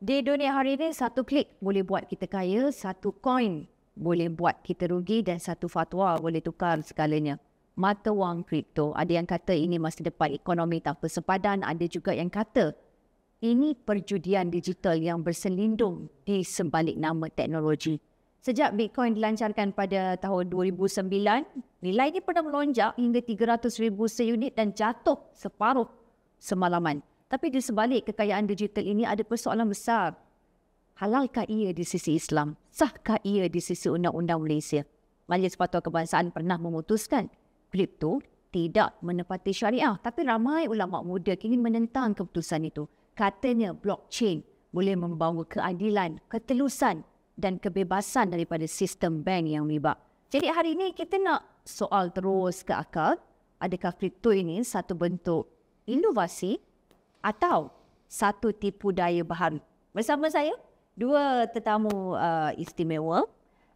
Di dunia hari ini, satu klik boleh buat kita kaya, satu koin boleh buat kita rugi dan satu fatwa boleh tukar segalanya. Mata wang kripto, ada yang kata ini masa depan ekonomi tanpa sepadan, ada juga yang kata ini perjudian digital yang berselindung di sebalik nama teknologi. Sejak Bitcoin dilancarkan pada tahun 2009, nilai ini pernah melonjak hingga 300,000 seunit dan jatuh separuh semalaman. Tapi di sebalik kekayaan digital ini ada persoalan besar. Halalkah ia di sisi Islam? Sahkah ia di sisi undang-undang Malaysia? Majlis Fatwa Kebangsaan pernah memutuskan kripto tidak menepati syariah. Tapi ramai ulama muda kini menentang keputusan itu. Katanya blockchain boleh membawa keadilan, ketelusan dan kebebasan daripada sistem bank yang mibak. Jadi hari ini kita nak soal terus ke akal. Adakah kripto ini satu bentuk inovasi atau satu tipu daya baharu? Bersama saya, dua tetamu istimewa.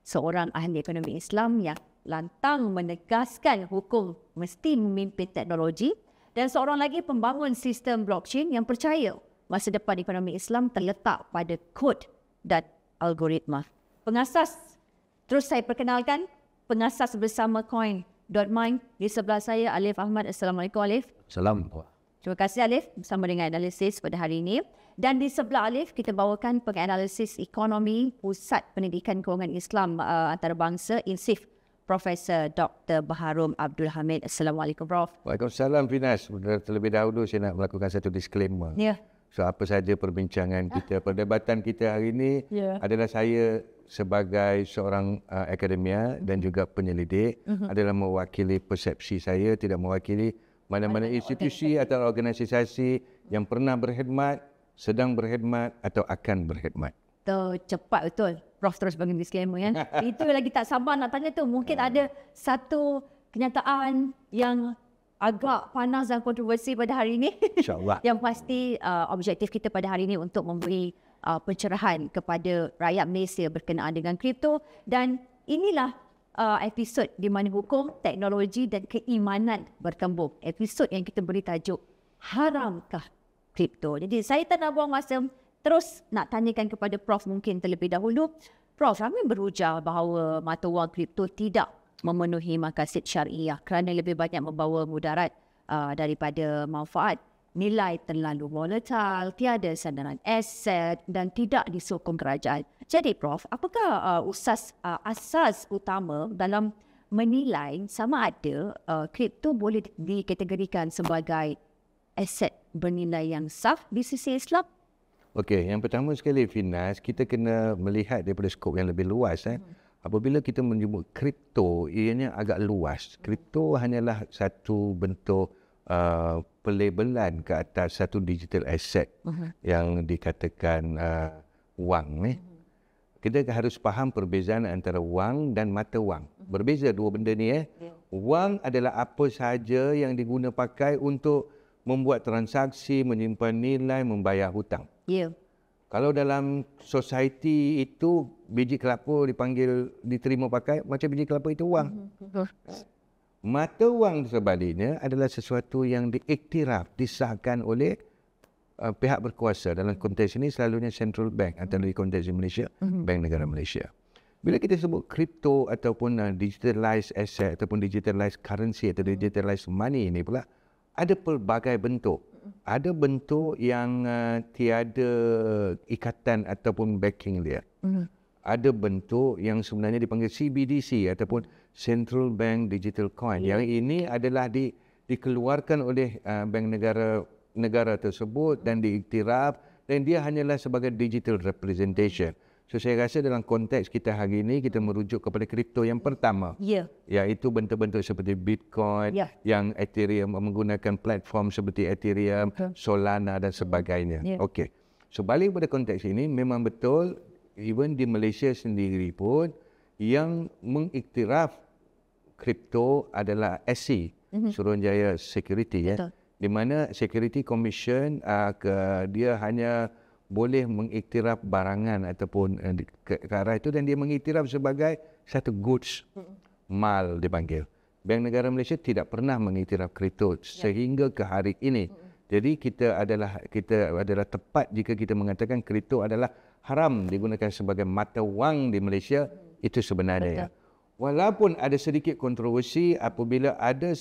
Seorang ahli ekonomi Islam yang lantang menegaskan hukum mesti memimpin teknologi, dan seorang lagi pembangun sistem blockchain yang percaya masa depan ekonomi Islam terletak pada kod dan algoritma. Pengasas, terus saya perkenalkan, pengasas bersama Coin.mind. Di sebelah saya Alif Ahmad. Assalamualaikum Alif. Assalamualaikum. Terima kasih Alif bersama dengan analisis pada hari ini. Dan di sebelah Alif kita bawakan penganalisis ekonomi Pusat Pendidikan Kewangan Islam Antarabangsa INSIF, Profesor Dr. Baharom Abdul Hamid. Assalamualaikum Prof. Waalaikumsalam Finas. Terlebih dahulu saya nak melakukan satu disclaimer. Ya. So apa saja perbincangan kita, perdebatan kita hari ini adalah saya sebagai seorang akademia dan juga penyelidik adalah mewakili persepsi saya, tidak mewakili mana-mana institusi atau organisasi yang pernah berkhidmat, sedang berkhidmat atau akan berkhidmat. Cepat betul. Prof terus bagi disclaimer ya. Itu lagi tak sabar nak tanya tu. Mungkin ada satu kenyataan yang agak panas dan kontroversi pada hari ini. InsyaAllah. Yang pasti objektif kita pada hari ini untuk memberi pencerahan kepada rakyat Malaysia berkenaan dengan kripto. Dan inilah episod di mana hukum, teknologi dan keimanan bertembung. Episod yang kita beri tajuk Haramkah Kripto? Jadi saya tak nak buang masa, terus nak tanyakan kepada Prof mungkin terlebih dahulu. Prof, kami berujar bahawa mata wang kripto tidak memenuhi maqasid syariah kerana lebih banyak membawa mudarat daripada manfaat. Nilai terlalu volatile, tiada sandaran aset dan tidak disokong kerajaan. Jadi Prof, apakah asas utama dalam menilai sama ada kripto boleh dikategorikan sebagai aset bernilai yang sah di sisi Islam? Okey, yang pertama sekali Finas, kita kena melihat daripada skop yang lebih luas. Apabila kita menyebut kripto, ianya agak luas. Kripto hanyalah satu bentuk pelabelan ke atas satu digital asset yang dikatakan wang. Kita harus faham perbezaan antara wang dan mata wang. Berbeza dua benda ni. Wang adalah apa sahaja yang diguna pakai untuk membuat transaksi, menyimpan nilai, membayar hutang. Kalau dalam society itu biji kelapa diterima pakai, macam biji kelapa itu wang. Mata wang sebaliknya adalah sesuatu yang diiktiraf, disahkan oleh pihak berkuasa. Dalam konteks ini selalunya Central Bank atau di konteks di Malaysia, Bank Negara Malaysia. Bila kita sebut kripto ataupun digitalized asset ataupun digitalized currency atau digitalized money ini pula, ada pelbagai bentuk. Ada bentuk yang tiada ikatan ataupun backing dia. Ada bentuk yang sebenarnya dipanggil CBDC ataupun Central Bank Digital Coin. Yang ini adalah dikeluarkan oleh bank negara tersebut dan diiktiraf, dan dia hanyalah sebagai digital representation. So saya rasa dalam konteks kita hari ini kita merujuk kepada kripto yang pertama. Iaitu bentuk-bentuk seperti Bitcoin, yang Ethereum menggunakan platform seperti Ethereum, Solana dan sebagainya. Okey. So balik pada konteks ini, memang betul even di Malaysia sendiri pun yang mengiktiraf kripto adalah SC, Suruhanjaya Security, di mana Security Commission dia hanya boleh mengiktiraf barangan ataupun ke arah itu, dan dia mengiktiraf sebagai satu goods, mal dipanggil. Bank Negara Malaysia tidak pernah mengiktiraf kripto sehingga ke hari ini. Jadi kita adalah tepat jika kita mengatakan kripto adalah haram digunakan sebagai mata wang di Malaysia. Itu sebenarnya. Walaupun ada sedikit kontroversi apabila ada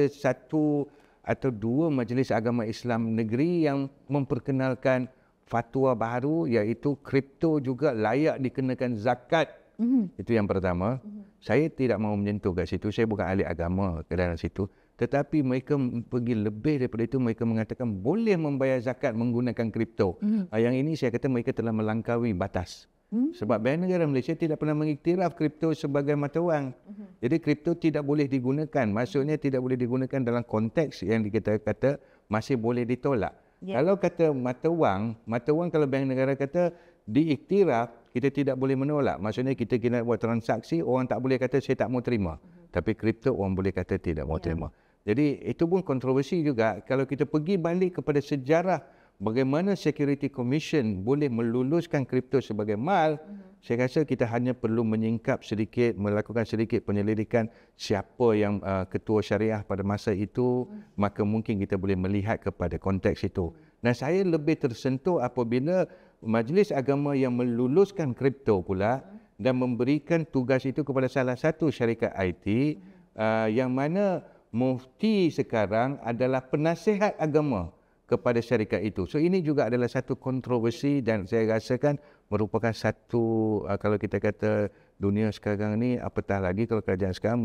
satu atau dua majlis agama Islam negeri yang memperkenalkan fatwa baru, iaitu kripto juga layak dikenakan zakat. Itu yang pertama. Saya tidak mahu menyentuh kat situ. Saya bukan ahli agama ke dalam situ. Tetapi mereka pergi lebih daripada itu. Mereka mengatakan boleh membayar zakat menggunakan kripto. Yang ini saya kata mereka telah melangkaui batas. Sebab Bank Negara Malaysia tidak pernah mengiktiraf kripto sebagai mata wang. Jadi kripto tidak boleh digunakan. Maksudnya tidak boleh digunakan dalam konteks yang kita kata masih boleh ditolak. Kalau kata mata wang kalau Bank Negara kata diiktiraf, kita tidak boleh menolak. Maksudnya kita kena buat transaksi, orang tak boleh kata saya tak mau terima. Tapi kripto orang boleh kata tidak mau terima. Jadi itu pun kontroversi juga. Kalau kita pergi balik kepada sejarah bagaimana Security Commission boleh meluluskan kripto sebagai mal, saya rasa kita hanya perlu menyingkap sedikit, melakukan sedikit penyelidikan siapa yang ketua syariah pada masa itu, maka mungkin kita boleh melihat kepada konteks itu. Dan saya lebih tersentuh apabila majlis agama yang meluluskan kripto pula dan memberikan tugas itu kepada salah satu syarikat IT yang mana mufti sekarang adalah penasihat agama kepada syarikat itu. So ini juga adalah satu kontroversi dan saya rasakan merupakan satu kalau kita kata dunia sekarang ni, apatah lagi kalau kerajaan sekarang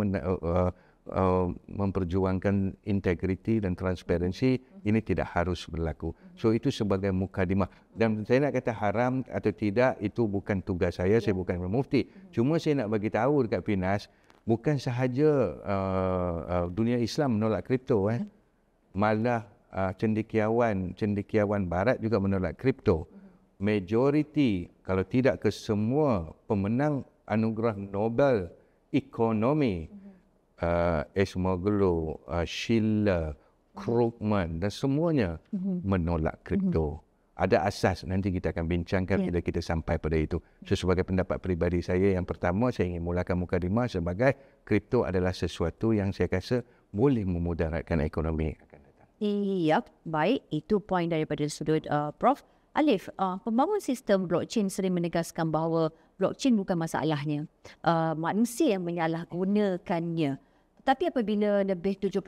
memperjuangkan integriti dan transparansi, ini tidak harus berlaku. So itu sebagai mukadimah. Dan saya nak kata haram atau tidak, itu bukan tugas saya bukan mufti. Cuma saya nak bagi tahu dekat Finas, bukan sahaja dunia Islam menolak kripto, malah cendekiawan barat juga menolak kripto. Majoriti, kalau tidak ke semua pemenang anugerah Nobel ekonomi, Esmoglu, Schiller, Krugman dan semuanya menolak kripto. Ada asas, nanti kita akan bincangkan bila kita sampai pada itu. So, sebagai pendapat peribadi saya, yang pertama saya ingin mulakan mukadimah sebagai kripto adalah sesuatu yang saya rasa boleh memudaratkan ekonomi akan datang. Ya, baik. Itu poin daripada sudut Prof. Alif, pembangun sistem blockchain sering menegaskan bahawa blockchain bukan masalahnya. Manusia yang menyalahgunakannya. Tetapi apabila lebih 70%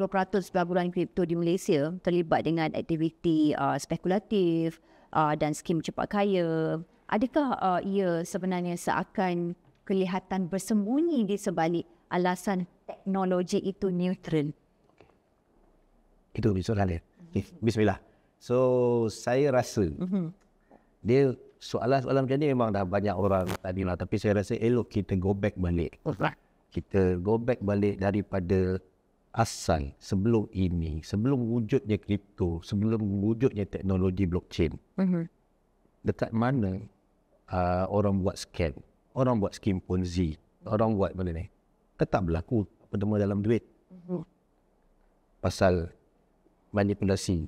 pelaburan kripto di Malaysia terlibat dengan aktiviti spekulatif dan skim cepat kaya, adakah ia sebenarnya seakan kelihatan bersembunyi di sebalik alasan teknologi itu neutral? Itu soalan dia. Bismillah. So, saya rasa dia soalan-soalan macam ni memang dah banyak orang tadi lah. Tapi saya rasa elok kita go back balik. Kita go back balik daripada asal sebelum ini, sebelum wujudnya kripto, sebelum wujudnya teknologi blockchain. Dekat mana orang buat scam, orang buat skim Ponzi, orang buat benda ni, tetap berlaku apa dalam duit. Pasal manipulasi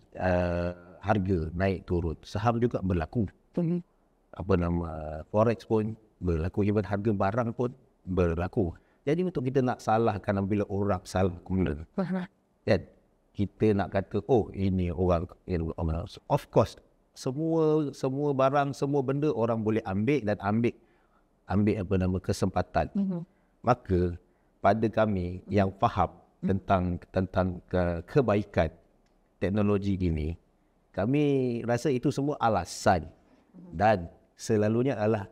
harga naik turun, saham juga berlaku. Forex pun berlaku, even harga barang pun berlaku. Jadi untuk kita nak salahkan bila orang salah kemudian, kan kita nak kata ini orang, of course semua barang, semua benda orang boleh ambil dan ambil kesempatan. Maka pada kami yang faham tentang kebaikan teknologi ini, kami rasa itu semua alasan dan selalunya adalah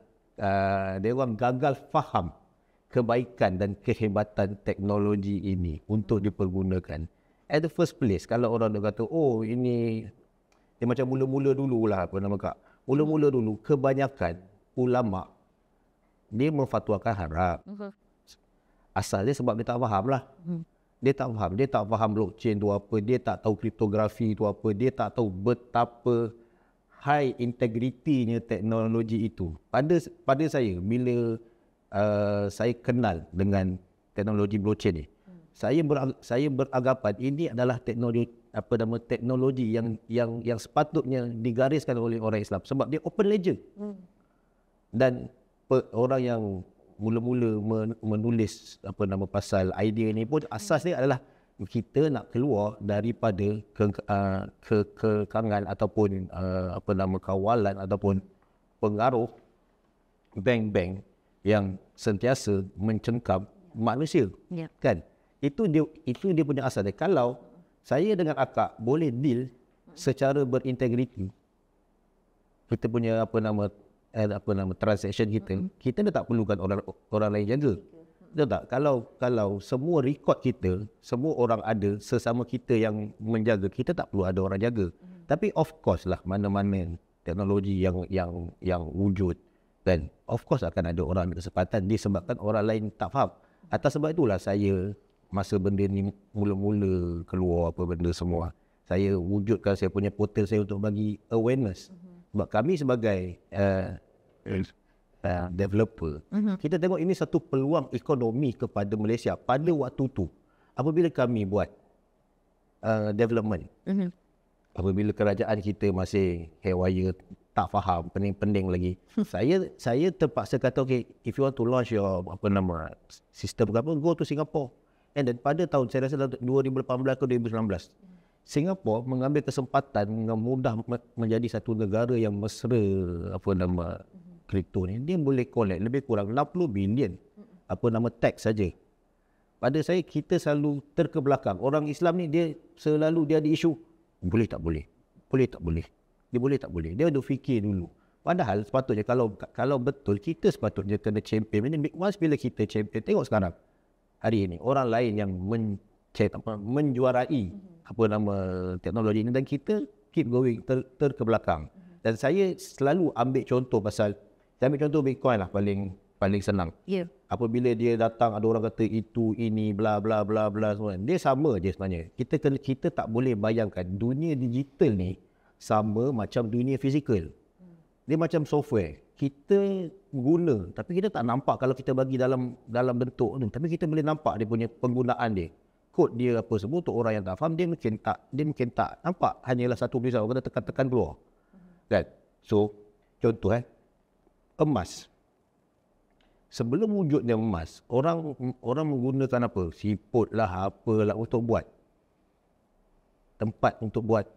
dia orang gagal faham kebaikan dan kehebatan teknologi ini untuk dipergunakan. At the first place, kalau orang dah kata, ini dia macam mula-mula dululah, mula-mula dulu, kebanyakan ulama dia memfatwakan haram. Asalnya sebab dia tak faham lah. Dia tak faham blockchain tu apa, dia tak tahu kriptografi tu apa, dia tak tahu betapa high integrity-nya teknologi itu. Pada saya, bila saya kenal dengan teknologi blockchain ni, saya beranggapan ini adalah teknologi yang sepatutnya digariskan oleh orang Islam sebab dia open ledger. Dan orang yang mula-mula menulis pasal idea ni pun asas dia adalah kita nak keluar daripada kekangan ataupun kawalan ataupun pengaruh bank-bank yang sentiasa mencengkam manusia. Kan? Itu dia punya asal dia. Kalau saya dengan akak boleh deal secara berintegriti, kita punya transaction kita dah tak perlukan orang lain jaga. Betul tak? Kalau semua rekod kita, semua orang ada, sesama kita yang menjaga, kita tak perlu ada orang jaga. Tapi of course lah, mana-mana teknologi yang wujud, dan of course akan ada orang ambil kesempatan disebabkan orang lain tak faham. Atas sebab itulah saya, masa benda ni mula-mula keluar apa benda semua, saya wujudkan saya punya portal saya untuk bagi awareness. Sebab kami sebagai developer, kita tengok ini satu peluang ekonomi kepada Malaysia pada waktu tu. Apabila kami buat development, apabila kerajaan kita masih haywire, tak faham, pening-pening lagi, saya terpaksa kata, okay, if you want to launch your sistem go to Singapore. And then pada tahun, saya rasa 2018 ke 2019, Singapura mengambil kesempatan dengan mudah menjadi satu negara yang mesra kripto ni. Dia boleh collect lebih kurang 60 bilion tax saja. Pada saya, kita selalu terkebelakang. Orang Islam ni dia selalu ada isu boleh tak boleh, boleh tak boleh, dia boleh tak boleh. Dia ada fikir dulu. Padahal sepatutnya kalau betul, kita sepatutnya kena champion ini. Once bila kita champion, tengok sekarang hari ini orang lain yang menjuarai teknologi ini, dan kita keep going terkebelakang. Dan saya selalu ambil contoh Bitcoin lah paling senang. Apabila dia datang, ada orang kata itu, ini, bla bla bla bla semua. Dia sama je sebenarnya. Kita tak boleh bayangkan dunia digital ni sama macam dunia fizikal. Dia macam software. Kita guna, tapi kita tak nampak kalau kita bagi dalam bentuk ni. Tapi kita boleh nampak dia punya penggunaan dia. Kod dia apa semua, untuk orang yang tak faham, dia mungkin tak nampak. Hanyalah satu tulisan, orang kata tekan-tekan keluar. Kan? So, contoh emas. Sebelum wujudnya emas, orang menggunakan apa? Siput lah, apalah untuk buat tempat untuk buat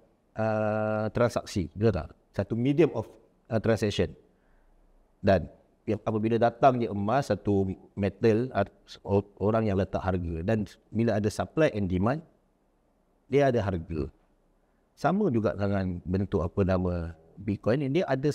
transaksi, betul tak? Satu medium of transaction. Dan apabila datang je emas, satu metal, orang yang letak harga. Dan bila ada supply and demand, dia ada harga. Sama juga dengan bentuk Bitcoin ni, dia ada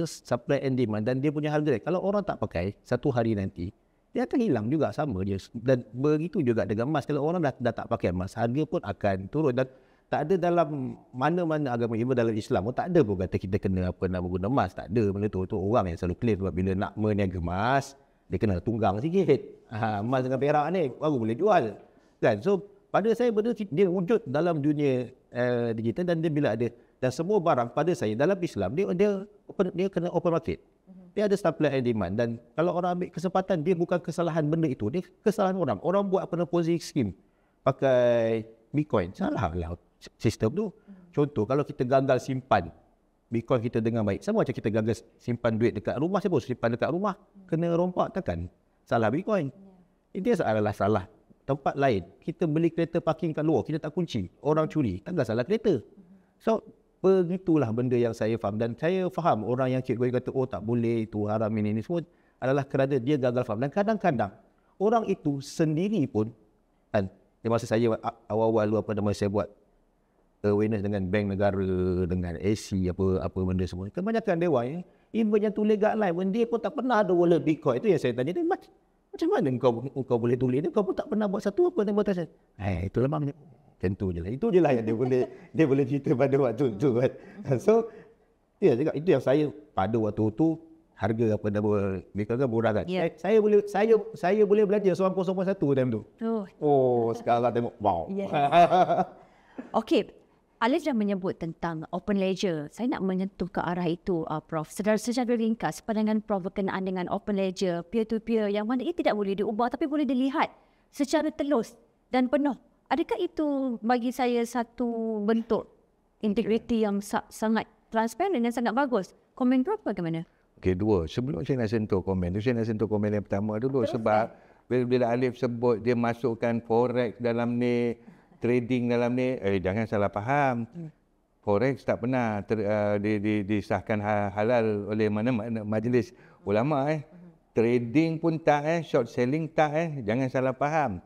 supply and demand, dan dia punya harga. Kalau orang tak pakai, satu hari nanti dia akan hilang juga, sama je. Dan begitu juga dengan emas. Kalau orang dah tak pakai emas, harga pun akan turun. Dan tak ada dalam mana-mana agama, even dalam Islam pun tak ada pun kata kita kena guna emas. Tak ada benda tu. Tu orang yang selalu claim sebab bila nak meniaga emas, dia kena tunggang sikit. Emas dengan perak ni baru boleh jual. Kan? So pada saya benda dia wujud dalam dunia digital, dan dia bila ada, dan semua barang pada saya dalam Islam dia kena open market. Dia ada supply and demand, dan kalau orang ambil kesempatan, dia bukan kesalahan benda itu, dia kesalahan orang. Orang buat Ponzi scheme pakai Bitcoin, salah lah sistem tu. Contoh, kalau kita gagal simpan Bitcoin kita dengan baik, sama macam kita gagal simpan duit dekat rumah, siapa simpan dekat rumah kena rompak, takkan salah Bitcoin. Dia adalah salah tempat lain. Kita beli kereta parking kat luar, kita tak kunci, orang curi, takkan salah kereta. So begitulah benda yang saya faham. Dan saya faham orang yang kata oh tak boleh, itu haram, ini semua adalah kerana dia gagal faham. Dan kadang-kadang orang itu sendiri pun kan, masa saya awal-awal saya buat awareness dengan bank negara, dengan AC apa benda semua, kebanyakan dewan even yang tulis kat live pun, dia pun tak pernah ada wallet Bitcoin. Itu yang saya tanya dia, macam mana kau boleh tulis ni, kau pun tak pernah buat satu apa yang buat saya. Itulah maknanya. Tentu je lah. Itu je lah yang dia boleh cerita pada waktu tu kan. So, dia cakap itu yang saya pada waktu tu harga Bitcoin kan murah kan. Saya boleh belajar seorang 0.1 time tu. Sekarang tengok wow. Okey. Alif dah menyebut tentang open ledger. Saya nak menyentuh ke arah itu, Prof. Secara ringkas, pandangan Prof berkenaan dengan open ledger, peer-to-peer, yang mana ia tidak boleh diubah tapi boleh dilihat secara telus dan penuh. Adakah itu bagi saya satu bentuk integriti yang sangat transparan dan sangat bagus? Komen Prof bagaimana? Okey, dua. Sebelum saya nak sentuh komen tu, saya nak sentuh komen yang pertama dulu. Sebab bila Alif sebut dia masukkan forex dalam ni, trading dalam ni, jangan salah faham. Forex tak pernah disahkan halal oleh mana-mana majlis ulama. Trading pun tak, short selling tak, jangan salah faham.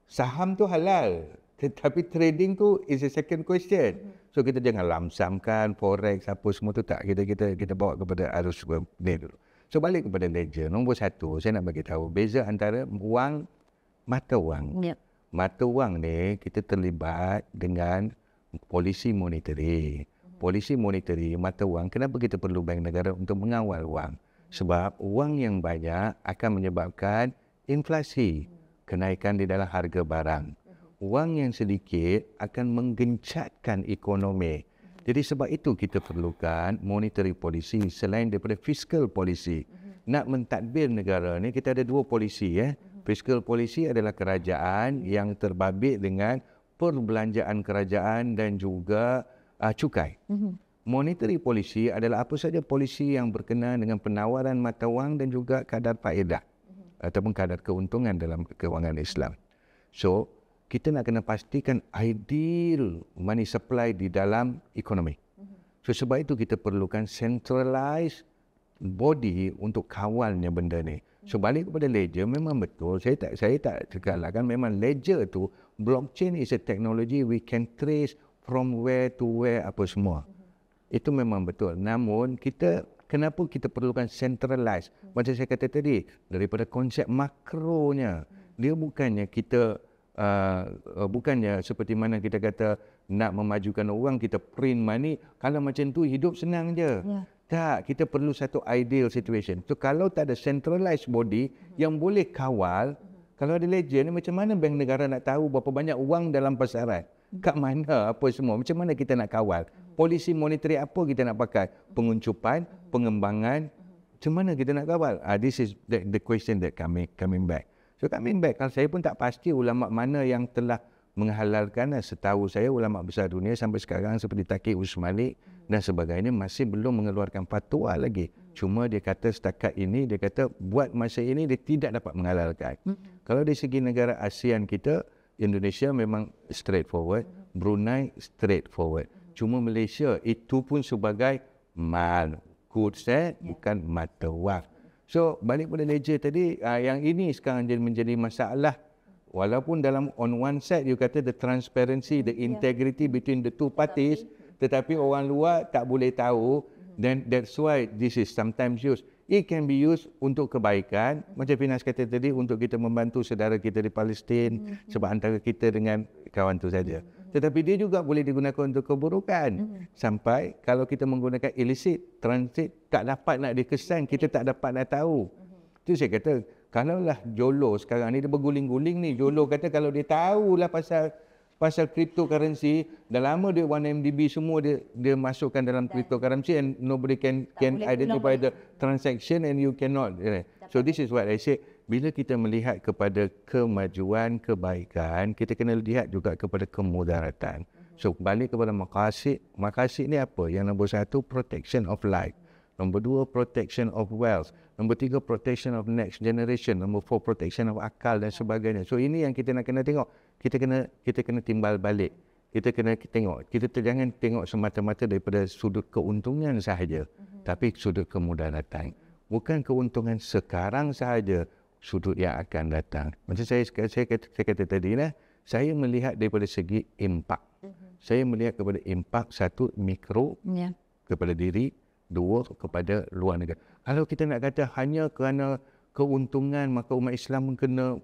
Saham tu halal, tetapi trading tu is a second question. So kita jangan lamsamkan forex apa semua tu tak. Kita bawa kepada arus ni dulu. So balik kepada ledger. Nombor satu, saya nak bagi tahu beza antara wang, mata wang. Mata wang ni kita terlibat dengan polisi monetary. Polisi monetary, mata wang, kenapa kita perlu bank negara untuk mengawal wang? Sebab wang yang banyak akan menyebabkan inflasi, kenaikan di dalam harga barang. Wang yang sedikit akan menggencatkan ekonomi. Jadi sebab itu kita perlukan monetary policy selain daripada fiscal policy. Nak mentadbir negara ni kita ada dua polisi. Fiscal policy adalah kerajaan yang terbabit dengan perbelanjaan kerajaan dan juga cukai. Monetary policy adalah apa saja polisi yang berkenaan dengan penawaran mata wang dan juga kadar faedah ataupun kadar keuntungan dalam kewangan Islam. So, kita nak kena pastikan ideal money supply di dalam ekonomi. So, sebab itu kita perlukan centralized body untuk kawalnya benda ni. So, balik kepada ledger, memang betul. Saya tak cakap lah kan, memang ledger tu, blockchain is a technology we can trace from where to where apa semua. Itu memang betul. Namun, kenapa kita perlukan centralized? Macam saya kata tadi, daripada konsep makronya, dia bukannya kita, bukannya seperti mana kita kata nak memajukan orang, kita print money. Kalau macam tu, hidup senang je. Tak, kita perlu satu ideal situation. So, kalau tak ada centralized body yang boleh kawal, kalau ada ledger ni, macam mana bank negara nak tahu berapa banyak wang dalam pasaran? Kat mana, apa semua? Macam mana kita nak kawal? Polisi monetary apa kita nak pakai? Penguncupan, pengembangan, macam mana kita nak kawal? This is the question that coming back. So coming back, kalau saya pun tak pasti ulama mana yang telah menghalalkan. Setahu saya ulama besar dunia sampai sekarang seperti Taqi Usmalik dan sebagainya masih belum mengeluarkan fatwa lagi. Cuma dia kata setakat ini, dia kata buat masa ini dia tidak dapat menghalalkan. Kalau dari segi negara ASEAN kita, Indonesia memang straightforward, Brunei straightforward. Cuma Malaysia itu pun sebagai goods, bukan mata wang. So balik pada ledger tadi, yang ini sekarang menjadi masalah. Walaupun dalam on one side you kata the transparency, the integrity between the two parties, tetapi orang luar tak boleh tahu. Then that's why this is sometimes used. It can be used untuk kebaikan. Macam Finas kata tadi, untuk kita membantu saudara kita di Palestin, sebab antara kita dengan kawan tu saja. Tetapi dia juga boleh digunakan untuk keburukan. Sampai kalau kita menggunakan illicit, transit, tak dapat nak dikesan, kita tak dapat nak tahu. Itu saya kata, kalaulah Jolo sekarang ni, dia berguling-guling ni. Jolo kata kalau dia tahulah pasal cryptocurrency, dah lama dia 1MDB semua dia masukkan dalam cryptocurrency and nobody can identify the transaction and you cannot. So this is what I say. Bila kita melihat kepada kemajuan, kebaikan, kita kena lihat juga kepada kemudaratan. So balik kepada maqasid. Maqasid ni apa? Yang nombor satu, protection of life. Nombor dua, protection of wealth. Nombor tiga, protection of next generation. Nombor four, protection of akal dan sebagainya. So ini yang kita nak kena tengok. Kita kena timbal balik. Kita kena tengok. Kita jangan tengok semata-mata daripada sudut keuntungan sahaja. Tapi sudut kemudaratan. Bukan keuntungan sekarang sahaja, sudut yang akan datang. Macam saya kata tadi lah, saya melihat daripada segi impak. Saya melihat kepada impak, satu, mikro kepada diri, dua, kepada luar negara. Kalau kita nak kata hanya kerana keuntungan, maka umat Islam kena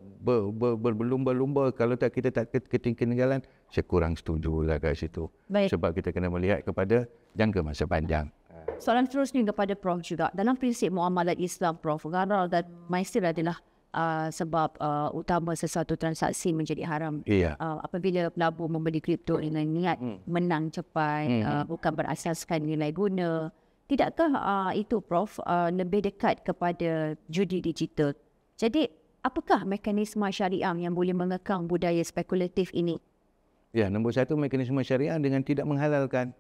berlumba-lumba. Kalau tak, kita tak ketinggalan. Saya kurang setuju lah kat situ. Baik. Sebab kita kena melihat kepada jangka masa panjang. Soalan seterusnya kepada Prof juga. Dalam prinsip muamalat Islam, Prof, gharar dan maisir adalah sebab utama sesuatu transaksi menjadi haram. Apabila pelabur membeli kripto dengan niat menang cepat, bukan berasaskan nilai guna. Tidakkah itu, Prof, lebih dekat kepada judi digital? Jadi, apakah mekanisme syariah yang boleh mengekang budaya spekulatif ini? Ya, nombor satu, mekanisme syariah dengan tidak menghalalkan.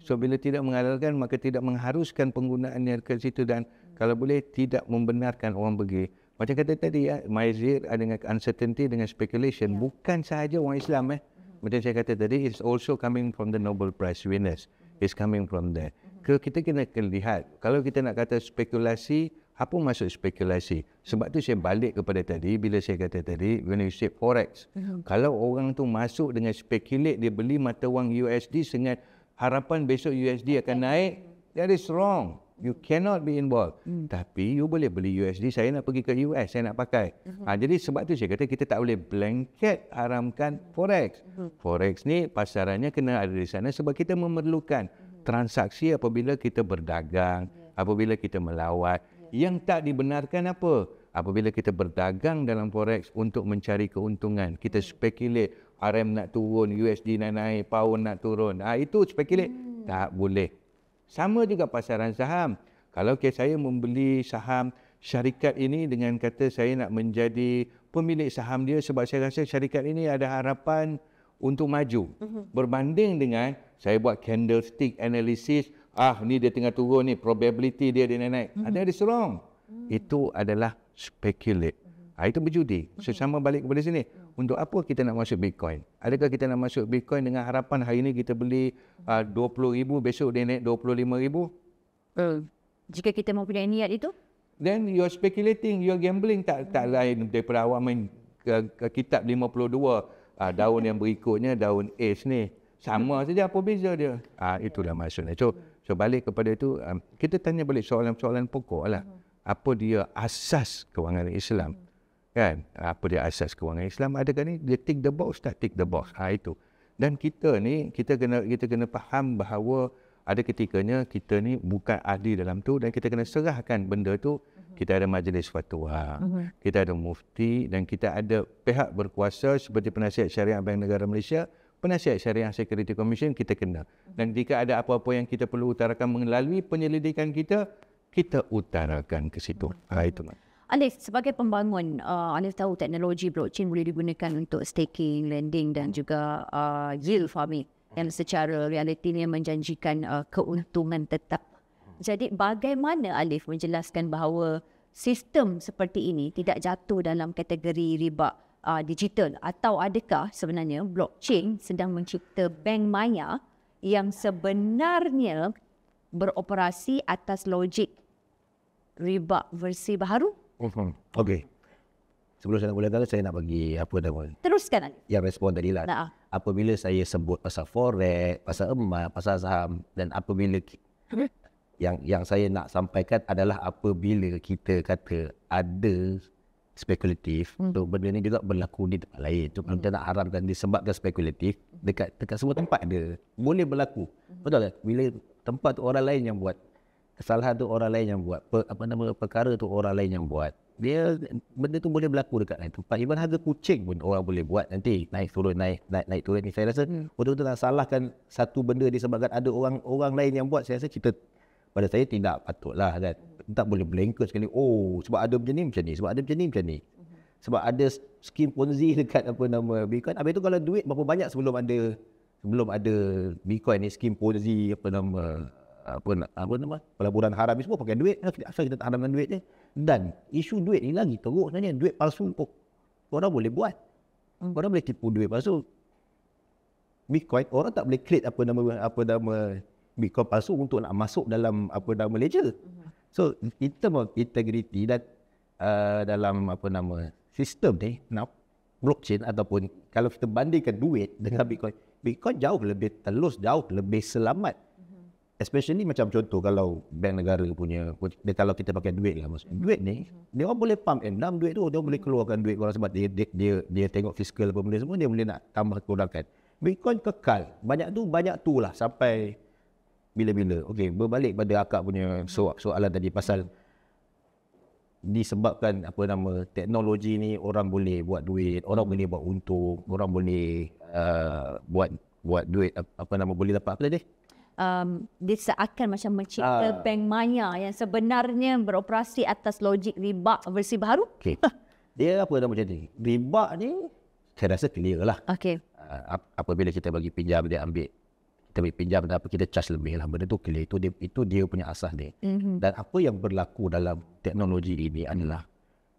So, bila tidak menghalalkan, maka tidak mengharuskan penggunaannya ke situ dan kalau boleh tidak membenarkan orang pergi. Macam kata tadi, Maizir dengan uncertainty, dengan speculation, bukan sahaja orang Islam. Macam saya kata tadi, it's also coming from the Nobel Prize winners. It's coming from there. Kita kena lihat, kalau kita nak kata spekulasi, apa maksud spekulasi? Sebab tu saya balik kepada tadi, bila saya kata tadi, when you say forex, kalau orang tu masuk dengan speculate, dia beli mata wang USD dengan harapan besok USD akan naik, that is wrong. You cannot be involved. Tapi you boleh beli USD, saya nak pergi ke US, saya nak pakai. Jadi sebab tu saya kata kita tak boleh blanket haramkan forex. Forex ni pasarannya kena ada di sana sebab kita memerlukan transaksi apabila kita berdagang, apabila kita melawat. Yang tak dibenarkan apa? Apabila kita berdagang dalam forex untuk mencari keuntungan, kita speculate RM nak turun, USD nak naik, pound nak turun. Itu speculate. Tak boleh. Sama juga pasaran saham. Kalau saya membeli saham syarikat ini dengan kata saya nak menjadi pemilik saham dia sebab saya rasa syarikat ini ada harapan untuk maju. Berbanding dengan saya buat candlestick analysis, ni dia tengah turun ni, probability dia naik. That is wrong. Itu adalah speculate. Itu berjudi. Sama balik kepada sini. Untuk apa kita nak masuk Bitcoin? Adakah kita nak masuk Bitcoin dengan harapan hari ini kita beli 20,000, besok dia naik 25,000? Jika kita mempunyai niat itu? Then you're speculating, you're gambling. Tak lain daripada awak main ke kitab 52. Daun yang berikutnya, daun Ace ni. Sama saja, apa beza dia? Itulah maksudnya. So balik kepada itu, kita tanya balik soalan-soalan pokok lah. Apa dia asas kewangan Islam? Kan? Apa dia asas kewangan Islam? Adakah ni dia tick the box, tak tick the box? Itu. Dan kita ni, kita kena faham bahawa ada ketikanya kita ni bukan ahli dalam tu dan kita kena serahkan benda tu. Kita ada majlis fatwa, kita ada mufti dan kita ada pihak berkuasa seperti penasihat syariah Bank Negara Malaysia, penasihat syariah Security Commission, kita kena. Dan jika ada apa-apa yang kita perlu utarakan melalui penyelidikan kita utarakan ke situ. Itu. Alif, sebagai pembangun, Alif tahu teknologi blockchain boleh digunakan untuk staking, lending dan juga yield farming yang secara realitinya menjanjikan keuntungan tetap. Jadi bagaimana Alif menjelaskan bahawa sistem seperti ini tidak jatuh dalam kategori riba digital, atau adakah sebenarnya blockchain sedang mencipta bank maya yang sebenarnya beroperasi atas logik riba versi baharu? Okey. Sebelum saya nak mulakan, saya nak bagi Teruskan Alif. Yang respon tadi lah. Apabila saya sebut pasal forex, pasal emas, pasal saham, dan apabila yang saya nak sampaikan adalah apabila kita kata ada spekulatif, so benda ni juga berlaku di tempat lain. So kalau kita nak haramkan disebabkan spekulatif, dekat semua tempat ada. Boleh berlaku. Betul tak? Bila tempat tu orang lain yang buat, kesalahan tu orang lain yang buat, perkara tu orang lain yang buat, benda tu boleh berlaku dekat lain tempat. Even harga kucing pun orang boleh buat nanti naik turun. Saya rasa betul-betul nak salahkan satu benda disebabkan ada orang lain yang buat. Saya rasa pada saya tidak patutlah kan. Tak boleh blanket sekali. Sebab ada macam ni, sebab ada macam ni. Sebab ada skim Ponzi dekat Bitcoin. Habis tu kalau duit berapa banyak sebelum ada Bitcoin ni, skim Ponzi pelaburan haram ni semua pakai duit. Asal kita tak haramkan duit je. Dan isu duit ni lagi teruk sebenarnya. Duit palsu orang boleh buat. Orang boleh tipu duit palsu. Bitcoin orang tak boleh create Bitcoin palsu untuk nak masuk dalam ledger. So in term of integrity dan dalam sistem ni, blockchain ataupun kalau kita bandingkan duit dengan Bitcoin jauh lebih telus, jauh lebih selamat. Especially macam contoh kalau bank negara punya, kalau kita pakai duit lah, maksud duit ni dia orang boleh pump and dump duit tu, dia boleh keluarkan duit orang sebab dia tengok fiskal apa benda semua, dia boleh nak tambah kurangkan. Bitcoin kekal, banyak tu lah sampai bila-bila. Okey, berbalik pada akak punya soalan tadi pasal disebabkan teknologi ni orang boleh buat duit, orang boleh buat untung, orang boleh buat duit boleh dapat apa tadi? Dia seakan macam mencipta bank maya yang sebenarnya beroperasi atas logik riba versi baharu. Okey. Dia macam ni. Riba ni saya rasa clear lah. Okey. Apabila kita bagi pinjam, dia ambil. Kita bagi pinjam dan kita charge lebih lah. Benda tu clear. Itu dia punya asas dia. Dan apa yang berlaku dalam teknologi ini adalah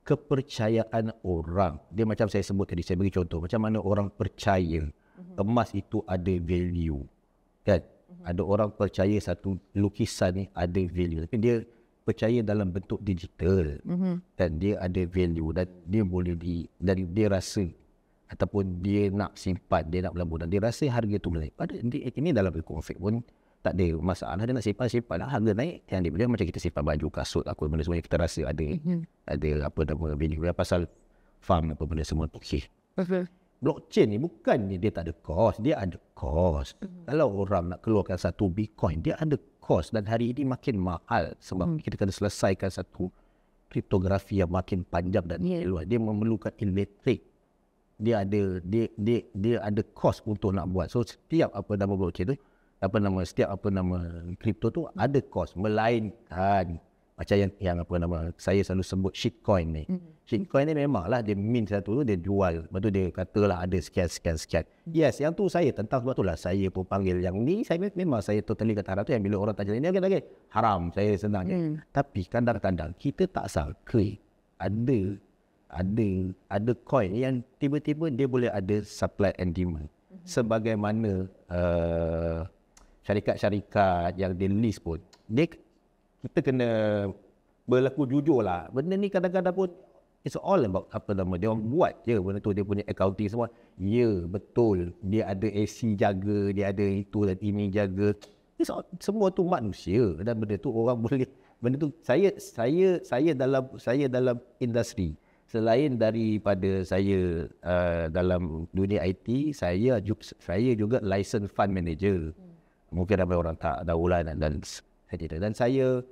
kepercayaan orang. Dia macam saya sebut tadi, saya bagi contoh. Macam mana orang percaya emas itu ada value. Kan? Ada orang percaya satu lukisan ni ada value. Tapi dia percaya dalam bentuk digital. Dan dia ada value. Dan dia boleh dan dia rasa ataupun dia nak simpan, dia nak berlambut. Dan dia rasa harga tu naik. Ini dalam konflik pun tak ada masalah. Dia nak simpan lah, harga naik. Yang dia boleh macam kita simpan baju, kasut, apa benda semua kita rasa ada apa nama value. Pasal farm apa benda semua. Okey. Blockchain ni bukan dia tak ada cost, dia ada cost. Kalau orang nak keluarkan satu Bitcoin, dia ada cost dan hari ini makin mahal sebab kita kena selesaikan satu kriptografi yang makin panjang dan luas. Dia memerlukan elektrik. Dia ada cost untuk nak buat. So setiap apa nama blockchain tu, setiap kripto tu ada cost, melainkan macam yang apa nama saya selalu sebut shitcoin ni. Shitcoin ni memanglah dia mint satu tu dia jual, lepas tu dia katalah ada sekian. Yes, yang tu saya tentang, sebab itulah saya pun panggil yang ni, memang saya totally kata haram tu. Yang bila orang tanya ni okey haram, saya senang je. Tapi kadang-kadang kita tak sangka ada coin yang tiba-tiba dia boleh ada supply and demand. Sebagaimana syarikat-syarikat yang di list pun, kita kena berlaku jujur lah. Benda ni kadang-kadang pun it's all about apa nama dia orang buat je benda tu, dia punya accounting semua. Ya, betul. Dia ada AC jaga, dia ada itu dan ini jaga. Semua tu manusia dan benda tu orang boleh. Benda tu saya dalam industri. Selain daripada saya dalam dunia IT, saya juga license fund manager. Mungkin ramai orang tak tahu lah dan saya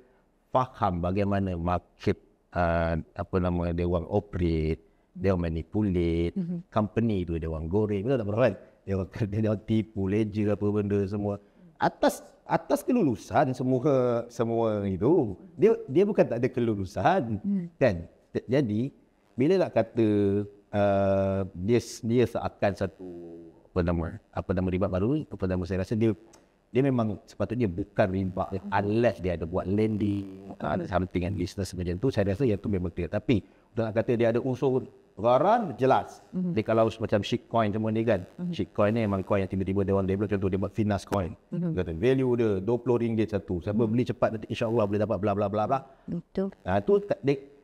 faham bagaimana market dia orang operate, dia orang manipulate, company tu dia orang goreng, betul tak bro kan? Dia orang tipu ledger apa benda semua. Atas kelulusan semua itu. Dia bukan tak ada kelulusan. Kan? Jadi bila nak kata dia seakan satu apa nama ribat baru, saya rasa dia memang sepatutnya bukan riba unless dia ada buat lending, ada something and business macam tu. Saya rasa yang tu memang clear. Tapi untuk nak kata dia ada unsur garan, jelas. Dia kalau macam shitcoin semua ni kan, shitcoin ni memang coin yang tiba-tiba dia orang develop. Contoh dia buat finance coin, kata value dia RM20 satu, siapa beli cepat nanti insyaAllah boleh dapat bla bla bla bla. Betul. Tu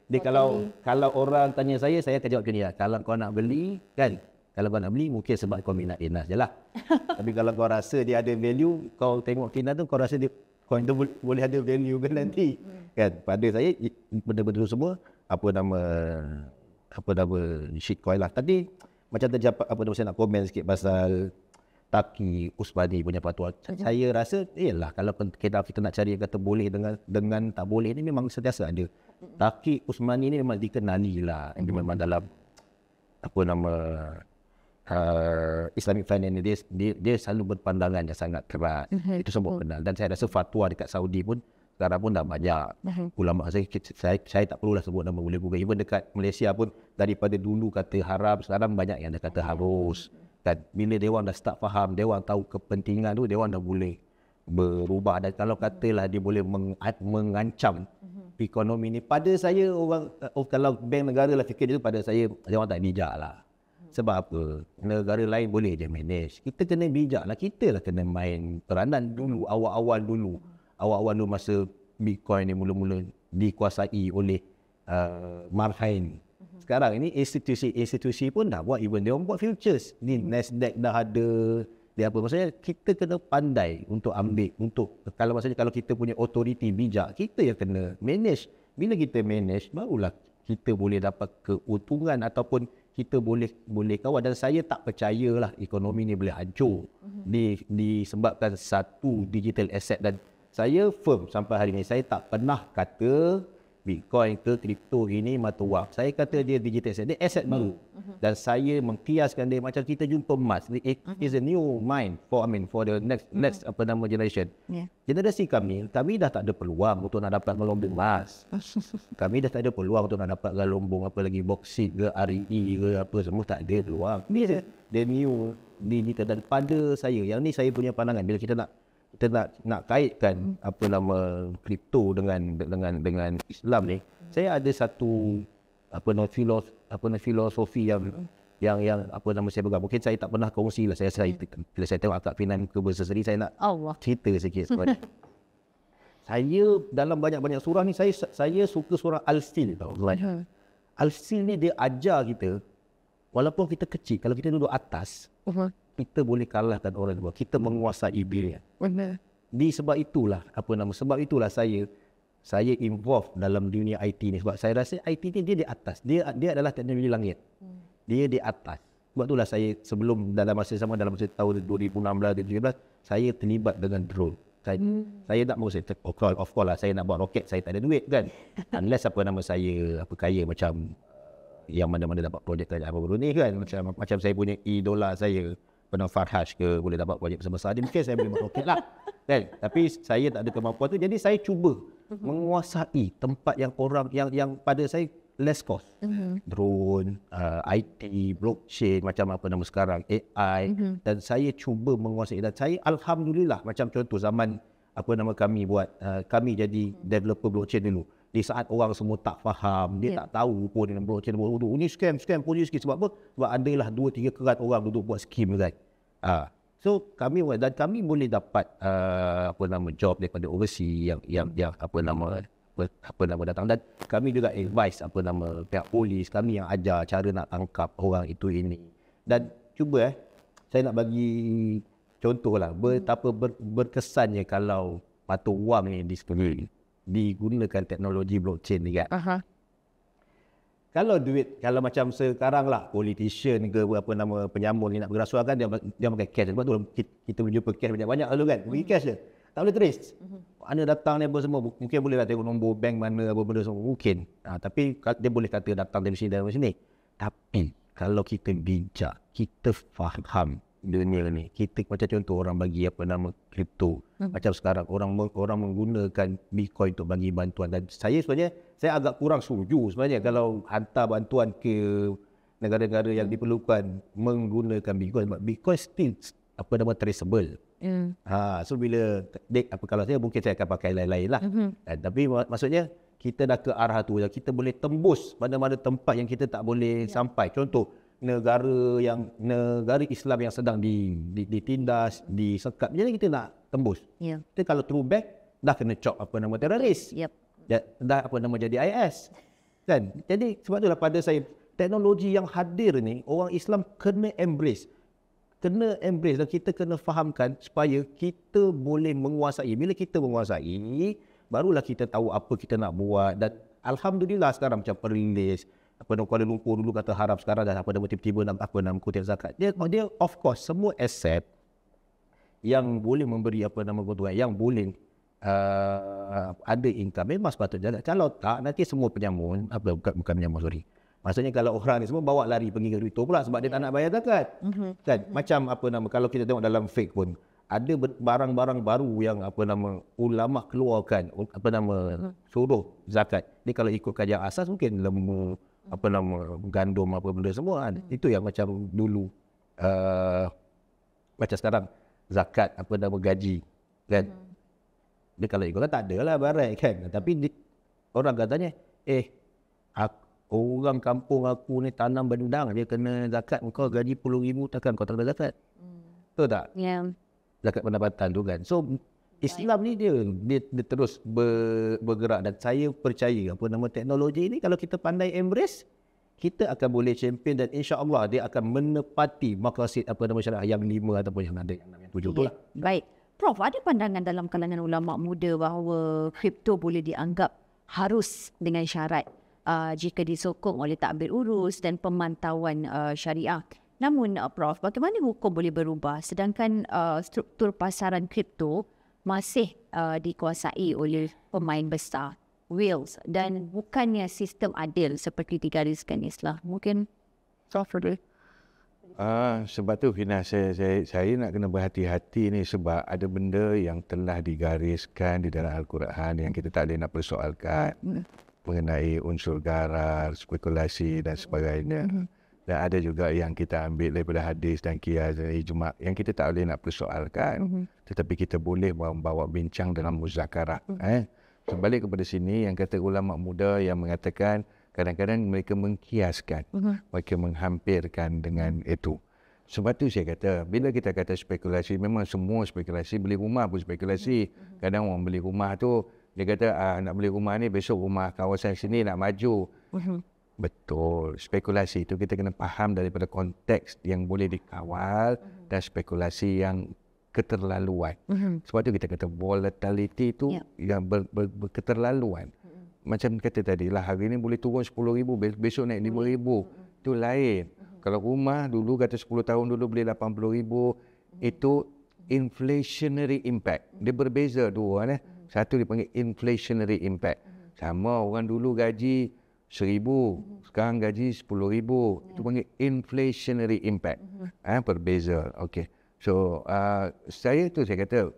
dia kalau orang tanya saya akan jawab macam ni lah. Kalau kau nak beli kan, kalau kau nak beli mungkin sebab kau minat Finas je lah. Tapi kalau kau rasa dia ada value, kau tengok Finas tu, kau rasa dia coin tu boleh ada value kan nanti. Kan? Pada saya benda-benda semua apa nama shitcoin lah. Tadi macam tadi saya nak komen sikit pasal Taqi Usmani punya fatwa. Saya rasa ialah kalau kita nak cari yang kata boleh dengan tak boleh ni memang sentiasa ada. Taqi Usmani ni memang dikenali lah. Memang dalam Islamic finance dia selalu berpandangan yang sangat keras. Itu semua kenal. Dan saya rasa fatwa dekat Saudi pun sekarang pun dah banyak ulama. Saya tak perlulah sebut nama, boleh Google. Even dekat Malaysia pun daripada dulu kata haram, sekarang banyak yang dah kata harus. Dan bila dia orang dah start faham, dia orang tahu kepentingan tu, dia orang dah boleh berubah. Dan kalau katalah dia boleh mengancam ekonomi ni, pada saya orang kalau bank negara lah fikir itu, pada saya dia orang tak bijak lah. Sebab apa? Negara lain boleh je manage. Kita kena bijak lah. Kita lah kena main peranan dulu. Awal-awal dulu masa Bitcoin ni mula-mula dikuasai oleh Marhain. Sekarang ini institusi pun dah buat, even dia orang buat futures. Ni Nasdaq dah ada. Dia apa? Maksudnya kita kena pandai untuk ambil. Kalau kita punya authority bijak, kita yang kena manage. Bila kita manage, barulah kita boleh dapat keuntungan ataupun kita boleh kawal. Dan saya tak percayalah ekonomi ni boleh hancur disebabkan satu digital asset. Dan saya firm sampai hari ini, saya tak pernah kata Bitcoin ke kripto ini mata wang. Saya kata dia digital asset, dia aset baru. Dan saya mengkiaskan dia macam kita jumpa emas. It is a new mine for the next generation. Generasi kami dah tak ada peluang untuk nak dapat gelombang emas. Kami dah tak ada peluang untuk nak dapat gelombang apa lagi boksit ke RE ke apa, semua tak ada peluang. Ni the new digital. Dan pada saya, yang ni saya punya pandangan, bila kita nak kaitkan kripto dengan Islam ni, saya ada satu filosofi yang apa nama saya pegang. Mungkin saya tak pernah kongsi lah. Bila saya tengok Akak Finan ke berseri, saya nak cerita sikit sebenarnya. Saya dalam banyak-banyak surah ni, saya suka surah Al-Fil tau. Al-Fil ni dia ajar kita, walaupun kita kecil, kalau kita duduk atas, kita boleh kalahkan orang luar. Kita menguasai diri. Sebab itulah saya involved dalam dunia IT ni. Sebab saya rasa IT ni dia di atas. Dia adalah teknologi langit. Dia di atas. Sebab itulah saya sebelum dalam masa tahun 2016-2017, saya terlibat dengan drone. Saya nak of course lah, saya nak buat roket, saya tak ada duit kan. Unless saya kaya macam yang mana-mana dapat projek kerajaan baru ni kan. Macam saya punya idola saya, Pernah Farhaj ke, boleh dapat projek besar-besar, mungkin saya boleh buat roket lah kan. Tapi saya tak ada kemampuan tu, jadi saya cuba menguasai tempat yang orang yang pada saya less cost. Drone, IT, blockchain, macam sekarang AI, dan saya cuba menguasai. Dan saya alhamdulillah, macam contoh zaman kami buat, kami jadi developer blockchain dulu. Di saat orang semua tak faham, dia tak tahu pun dengan blockchain, ini scam pun sikit. Sebab apa? Sebab adalah 2-3 kerat orang duduk buat skim kan. So kami boleh dapat job daripada overseas yang datang, dan kami juga advise pihak polis, kami yang ajar cara nak tangkap orang itu ini. Dan cuba saya nak bagi contoh lah betapa berkesannya kalau mata wang ni digunakan teknologi blockchain ni kan. Kalau macam sekarang lah, politician ke penyamun ni nak berasuah kan, dia pakai cash. Sebab tu kita jumpa cash banyak-banyak lalu kan, bagi cash je, tak boleh trace mana datang ni apa semua. Mungkin boleh lah tengok nombor bank mana, apa benda semua mungkin. Tapi dia boleh kata datang dari sini. Tapi kalau kita bijak, kita faham dunia ni, kita macam contoh orang bagi kripto. Macam sekarang orang menggunakan Bitcoin untuk bagi bantuan. Dan saya agak kurang setuju sebenarnya kalau hantar bantuan ke negara-negara yang diperlukan menggunakan Bitcoin. Sebab Bitcoin still traceable. So bila kalau saya mungkin saya akan pakai lain-lain lah. Tapi maksudnya kita dah ke arah tu, kita boleh tembus mana-mana tempat yang kita tak boleh sampai. Contoh negara Islam yang sedang ditindas, disekap, jadi kita nak tembus. Kita kalau through back dah kena cop teroris. Dah jadi IS. Kan? Jadi sebab itulah pada saya teknologi yang hadir ni orang Islam kena embrace dan kita kena fahamkan supaya kita boleh menguasai. Bila kita menguasai, barulah kita tahu apa kita nak buat. Dan alhamdulillah sekarang macam Perlis, Kuala Lumpur dulu kata haram, sekarang dah tiba-tiba nak kutip zakat. Dia of course semua aset yang boleh memberi keuntungan, yang boleh ada income, memang sepatutnya. Kalau tak, nanti semua penyamun, bukan penyamun, sorry. Maksudnya kalau orang ni semua bawa lari pergi ke kripto pula sebab dia tak nak bayar zakat. Kan? Macam kalau kita tengok dalam fake pun ada barang-barang baru yang ulama keluarkan, suruh zakat. Ni kalau ikut kajian asas mungkin lembu, gandum, apa benda semua kan. Itu yang macam dulu macam sekarang zakat gaji kan. Dia kalau ikut kan tak adalah barang kan. Tapi orang katanya orang kampung aku ni tanam bendang, dia kena zakat, kau gaji 10,000 takkan kau tak kena zakat. Betul tak? Zakat pendapatan tu kan. So Islam ni dia terus bergerak, dan saya percaya teknologi ni kalau kita pandai embrace, kita akan boleh champion, dan insya-Allah dia akan menepati maqasid syariah yang 5 ataupun yang ada yang 7 tu lah. Baik. Prof, ada pandangan dalam kalangan ulama muda bahawa kripto boleh dianggap harus dengan syarat jika disokong oleh takbir urus dan pemantauan syariah. Namun Prof, bagaimana hukum boleh berubah sedangkan struktur pasaran kripto masih dikuasai oleh pemain besar, whales, dan bukannya sistem adil seperti digariskan Islam? Mungkin Prof dulu. Sebab tu Fina, saya nak kena berhati-hati ni, sebab ada benda yang telah digariskan di dalam Al-Quran yang kita tak boleh nak persoalkan, mengenai unsur gharar, spekulasi dan sebagainya. Dan ada juga yang kita ambil daripada hadis dan qiyas dan ijma' yang kita tak boleh nak persoalkan, tetapi kita boleh membawa bincang dalam muzakarah. Sebalik kepada sini yang kata ulama muda yang mengatakan kadang-kadang mereka mengkiaskan, mereka menghampirkan dengan itu. Sebab tu saya kata, bila kita kata spekulasi, memang semua spekulasi, beli rumah pun spekulasi. Kadang orang beli rumah tu, dia kata nak beli rumah ni, besok rumah kawasan sini nak maju. Betul, spekulasi itu kita kena faham daripada konteks yang boleh dikawal dan spekulasi yang keterlaluan. Sebab tu kita kata volatility itu yang berketerlaluan. Macam kata tadi lah, hari ni boleh turun 10,000, besok naik 5,000. Itu lain. Kalau rumah dulu kata 10 tahun dulu beli 80,000, itu inflationary impact. Dia berbeza dua. Satu dipanggil inflationary impact. Sama orang dulu gaji 1,000, sekarang gaji 10,000. Itu panggil inflationary impact. Berbeza. Okey. So, saya kata,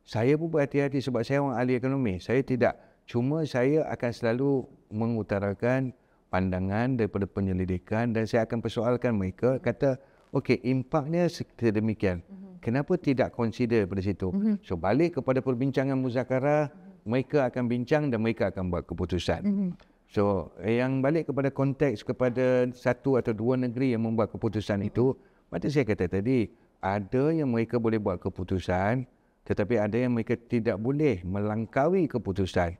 saya pun berhati-hati sebab saya orang ahli ekonomi. Saya tidak. Cuma saya akan selalu mengutarakan pandangan daripada penyelidikan dan saya akan persoalkan mereka. Kata, okey, impaknya sedemikian. Kenapa tidak consider pada situ? So, balik kepada perbincangan muzakarah, mereka akan bincang dan mereka akan buat keputusan. So, yang balik kepada konteks kepada satu atau dua negeri yang membuat keputusan itu, macam saya kata tadi, ada yang mereka boleh buat keputusan, tetapi ada yang mereka tidak boleh melangkaui keputusan.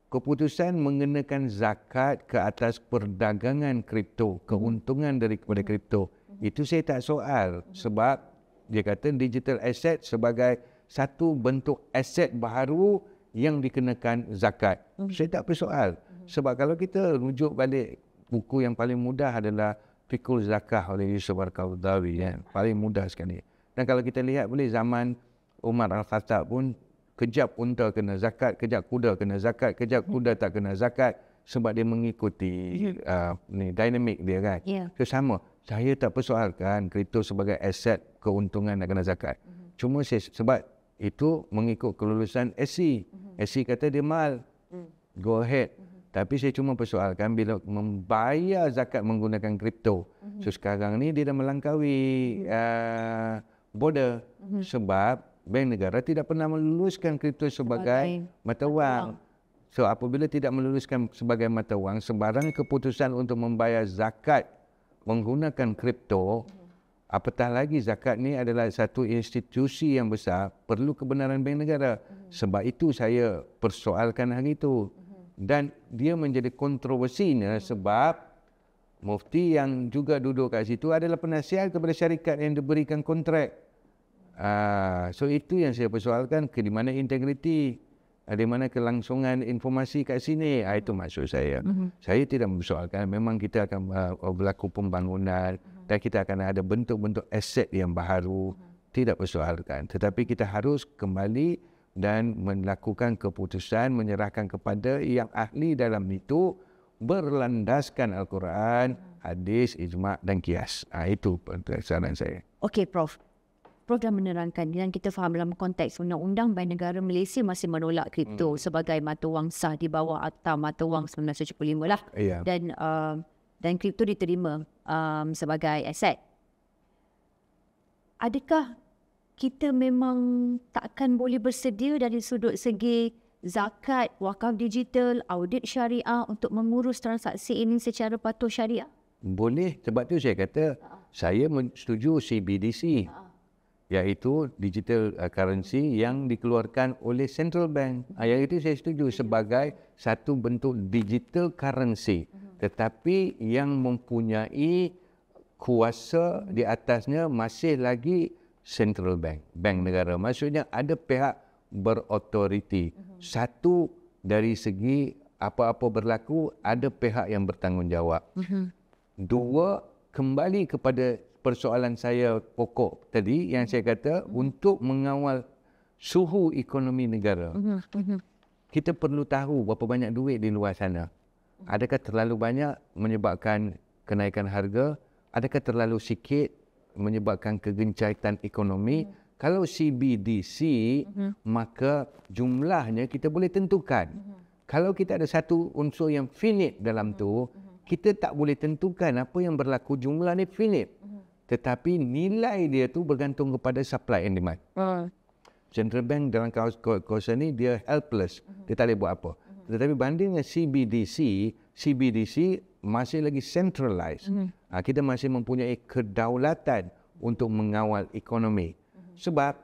Keputusan mengenakan zakat ke atas perdagangan kripto, keuntungan daripada kripto, itu saya tak soal sebab dia kata digital asset sebagai satu bentuk aset baharu yang dikenakan zakat. Saya tak persoal sebab kalau kita rujuk balik buku yang paling mudah adalah Fiqhul Zakah oleh Yusuf Al-Qaradawi, paling mudah sekali. Dan kalau kita lihat boleh zaman Umar Al-Khattab pun kejap unta kena zakat, kejap kuda kena zakat, kejap kuda tak kena zakat sebab dia mengikuti dinamik dia kan. So sama, saya tak persoalkan kripto sebagai aset keuntungan nak kena zakat. Cuma sebab itu mengikut kelulusan SC. SC kata dia mal, go ahead. Tapi saya cuma persoalkan bila membayar zakat menggunakan kripto. So sekarang ni dia dah melangkaui border sebab bank negara tidak pernah meluluskan kripto sebagai mata wang. So apabila tidak meluluskan sebagai mata wang, sembarang keputusan untuk membayar zakat menggunakan kripto, apatah lagi zakat ni adalah satu institusi yang besar, perlu kebenaran bank negara. Sebab itu saya persoalkan hari itu. Dan dia menjadi kontroversinya sebab mufti yang juga duduk kat situ adalah penasihat kepada syarikat yang diberikan kontrak. So itu yang saya persoalkan, di mana integriti, di mana kelangsungan informasi kat sini. Itu maksud saya. Saya tidak mempersoalkan, memang kita akan berlaku pembangunan dan kita akan ada bentuk-bentuk aset yang baru. Tidak persoalkan. Tetapi kita harus kembali dan melakukan keputusan menyerahkan kepada yang ahli dalam itu berlandaskan Al-Quran, hadis, ijma' dan qiyas. Itu saran saya. Okey, Prof. Prof dah menerangkan yang kita faham dalam konteks Undang-Undang Bank Negara Malaysia masih menolak kripto sebagai mata wang sah di bawah Akta Mata Wang 1975 lah. Dan kripto diterima sebagai aset. Adakah kita memang takkan boleh bersedia dari sudut segi zakat, wakaf digital, audit syariah untuk mengurus transaksi ini secara patuh syariah? Boleh. Sebab tu saya kata saya setuju CBDC, iaitu digital currency yang dikeluarkan oleh central bank. Yang itu saya setuju sebagai satu bentuk digital currency, tetapi yang mempunyai kuasa di atasnya masih lagi central bank, bank negara. Maksudnya ada pihak berautoriti. Satu, dari segi apa-apa berlaku, ada pihak yang bertanggungjawab. Dua, kembali kepada persoalan saya pokok tadi yang saya kata, untuk mengawal suhu ekonomi negara. Kita perlu tahu berapa banyak duit di luar sana. Adakah terlalu banyak menyebabkan kenaikan harga? Adakah terlalu sikit menyebabkan kegencatan ekonomi? Kalau CBDC, maka jumlahnya kita boleh tentukan. Kalau kita ada satu unsur yang finite dalam tu, kita tak boleh tentukan apa yang berlaku. Jumlah ni finite. Tetapi nilai dia tu bergantung kepada supply and demand. Central bank dalam kawasan ni dia helpless. Dia tak boleh buat apa. Tetapi banding dengan CBDC masih lagi centralized. Kita masih mempunyai kedaulatan untuk mengawal ekonomi. Sebab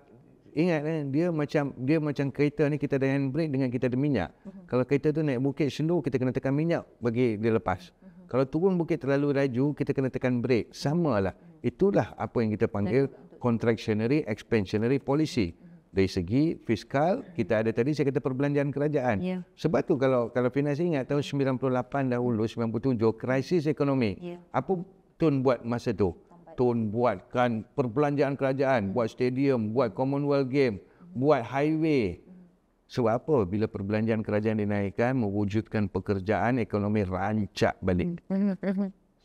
ingat dia macam kereta ni, kita ada handbrake dengan kita ada minyak. Kalau kereta tu naik bukit sendu, kita kena tekan minyak bagi dia lepas. Kalau turun bukit terlalu laju, kita kena tekan brake. Samalah. Itulah apa yang kita panggil contractionary expansionary policy. Dari segi fiskal, kita ada tadi saya kata perbelanjaan kerajaan. Sebab tu kalau Finas ingat tahun 98 dahulu, 97 krisis ekonomi. Apa Tun buat masa tu? Tun buatkan perbelanjaan kerajaan, buat stadium, buat Commonwealth Game, buat highway. Sebab apa? Bila perbelanjaan kerajaan dinaikkan, mewujudkan pekerjaan, ekonomi rancak balik.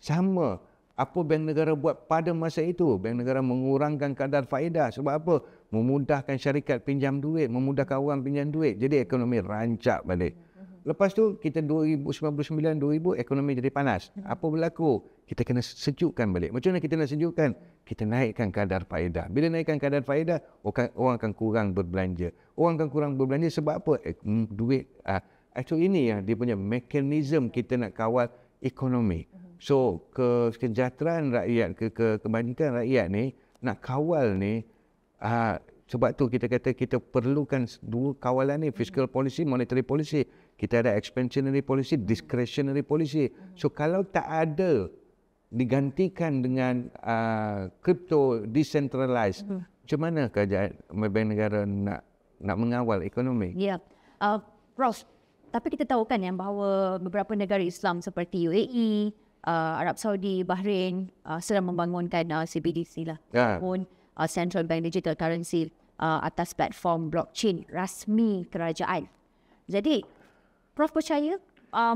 Sama. Apa bank negara buat pada masa itu? Bank negara mengurangkan kadar faedah. Sebab apa? Memudahkan syarikat pinjam duit, memudahkan orang pinjam duit. Jadi ekonomi rancak balik. Lepas tu kita 2099-2000 ekonomi jadi panas. Apa berlaku? Kita kena sejukkan balik. Macam mana kita nak sejukkan? Kita naikkan kadar faedah. Bila naikkan kadar faedah, orang akan kurang berbelanja. Orang akan kurang berbelanja sebab apa? Duit. Actually ini dia punya mekanisme kita nak kawal ekonomi. So, kesejahteraan rakyat, kebajikan rakyat ni, nak kawal ni, sebab tu kita kata kita perlukan dua kawalan ni, fiscal policy, monetary policy. Kita ada expansionary policy, discretionary policy. So, kalau tak ada digantikan dengan crypto decentralized, macam mana kerajaan bank negara nak mengawal ekonomi? Ya, Prof, tapi kita tahu kan yang bahawa beberapa negara Islam seperti UAE, Arab Saudi, Bahrain sedang membangunkan CBDC lah, pun Central Bank Digital Currency atas platform blockchain rasmi kerajaan. Jadi, Prof percaya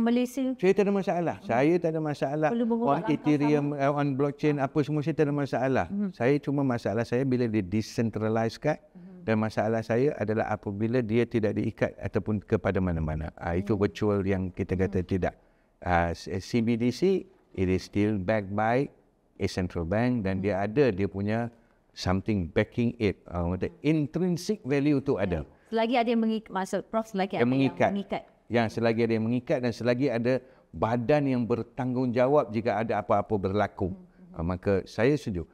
Malaysia? Saya tak ada masalah. Saya tak ada masalah. On Ethereum, on blockchain, apa semua saya tak ada masalah. Saya cuma masalah saya bila dia decentralizekan. Dan masalah saya adalah apabila dia tidak diikat ataupun kepada mana-mana. Itu virtual yang kita kata tidak. CBDC, it is still backed by a central bank dan dia punya something backing it. Intrinsic value tu ada. Selagi ada yang mengikat, maksud Prof, selagi ada yang mengikat. Selagi ada yang mengikat dan selagi ada badan yang bertanggungjawab jika ada apa-apa berlaku. Maka saya setuju.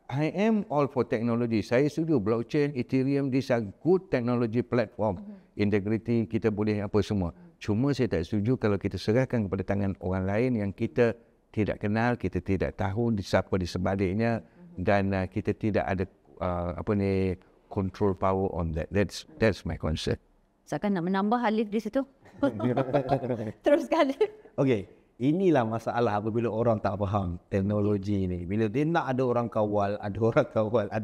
I am all for technology. Saya setuju blockchain, Ethereum, these are good technology platform. Integrity kita boleh apa semua. Cuma saya tak setuju kalau kita serahkan kepada tangan orang lain yang kita tidak kenal, kita tidak tahu siapa di sebaliknya dan kita tidak ada control power on that. That's my concern. Seakan nak menambah alif di situ. Teruskan. Okey, inilah masalah apabila orang tak faham teknologi ni. Bila dia nak ada orang kawal, ada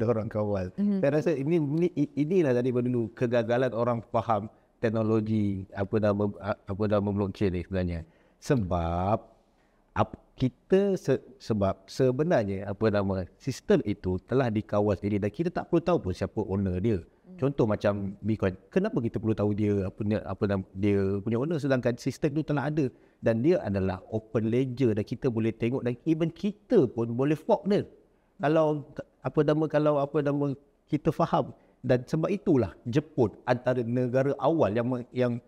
orang kawal. Saya rasa inilah tadi dulu kegagalan orang faham teknologi apa nama blockchain ni sebenarnya. Sebab sebenarnya sistem itu telah dikawal sendiri dan kita tak perlu tahu pun siapa owner dia. Contoh macam Bitcoin, kenapa kita perlu tahu dia dia punya owner sedangkan sistem itu telah ada dan dia adalah open ledger dan kita boleh tengok dan even kita pun boleh fork dia. Kalau kita faham. Dan sebab itulah Jepun antara negara awal yang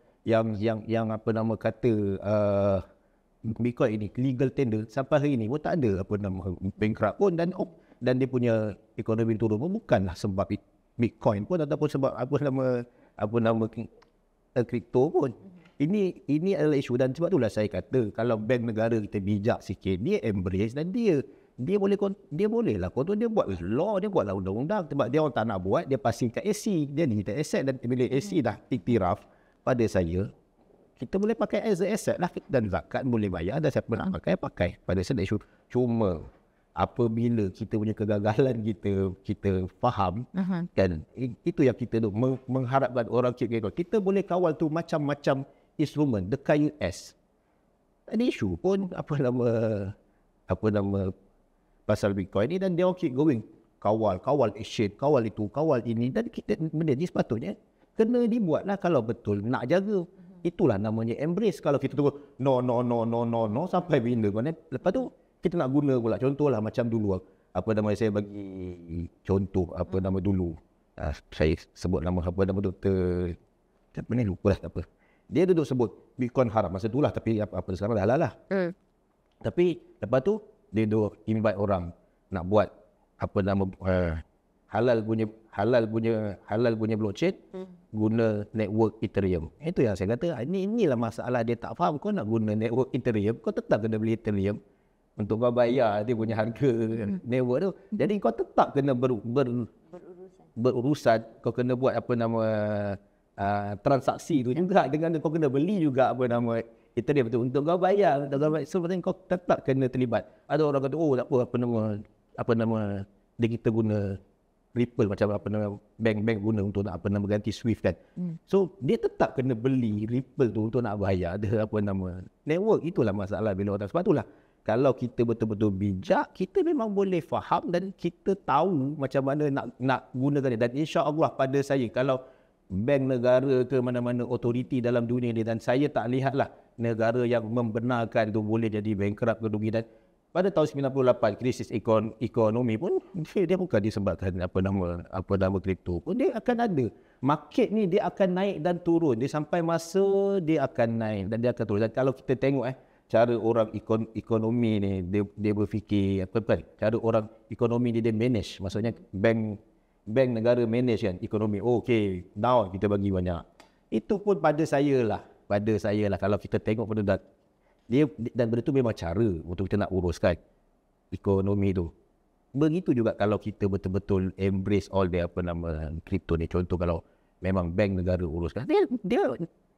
Bitcoin ini legal tender sampai hari ini pun tak ada bankrupt pun dan dia punya ekonomi turun pun bukanlah sebab Bitcoin pun ataupun sebab kripto pun. Ini adalah isu dan sebab itulah saya kata kalau bank negara kita bijak sikit, dia embrace dan dia boleh lah kontrol, dia buat law, dia buatlah undang-undang sebab dia orang tak nak buat, dia passing kat AC, dia digital asset dan bila AC dah iktiraf pada saya, kita boleh pakai as a asset lah dan zakat boleh bayar dan siapa nak pakai pada saya isu. Cuma apabila kita punya kegagalan kita faham kan, itu yang kita mengharapkan orang kita boleh kawal tu macam-macam instrumen dekat US. Ada isu pun pasal Bitcoin ni dan dia keep going. Kawal exchange, kawal itu, kawal ini dan benda ni sepatutnya kena dibuatlah kalau betul nak jaga. Itulah namanya embrace. Kalau kita tunggu no sampai bila mana lepas tu kita nak guna pula. Contohlah macam dulu saya bagi contoh dulu. Saya sebut nama doktor siapa ni lupa lah apa. Dia duduk sebut Bitcoin haram masa itulah, tapi apa sekarang dah halal lah. Tapi lepas tu dia duduk invite orang nak buat apa nama halal punya blockchain guna network Ethereum. Itu yang saya kata, inilah masalah dia tak faham. Kau nak guna network Ethereum, kau tetap kena beli Ethereum untuk kau bayar dia punya harga network tu. Jadi kau tetap kena berurusan, kau kena buat apa nama transaksi tu juga, dengan kau kena beli juga apa nama Ethereum tu untuk kau bayar. So kau tetap kena terlibat. Ada orang kata, oh tak apa nama dia kita guna Ripple, macam apa nama bank guna untuk nak apa nama ganti Swift kan. So dia tetap kena beli Ripple tu untuk nak bayar ada apa nama network. Itulah masalah bila orang. Sebab itulah kalau kita betul-betul bijak, kita memang boleh faham dan kita tahu macam mana nak gunakan dia. Dan insya-Allah pada saya, kalau bank negara ke mana-mana otoriti dalam dunia ni, dan saya tak lihatlah negara yang membenarkan tu boleh jadi bankrupt ke rugi. Dan pada tahun 98 krisis ekonomi pun dia bukan disebabkan apa nama kripto pun. Dia akan ada market ni, dia akan naik dan turun. Dia sampai masa dia akan naik dan dia akan turun. Dan kalau kita tengok cara orang ekonomi ni dia berfikir apa kan, cara orang ekonomi ni dia manage, maksudnya bank negara manage kan ekonomi. Okey, now kita bagi banyak. Itu pun pada saya lah kalau kita tengok pada dia, dan benda tu memang cara untuk kita nak uruskan ekonomi tu. Begitu juga kalau kita betul-betul embrace all the apa nama kripto ni. Contoh kalau memang bank negara uruskan,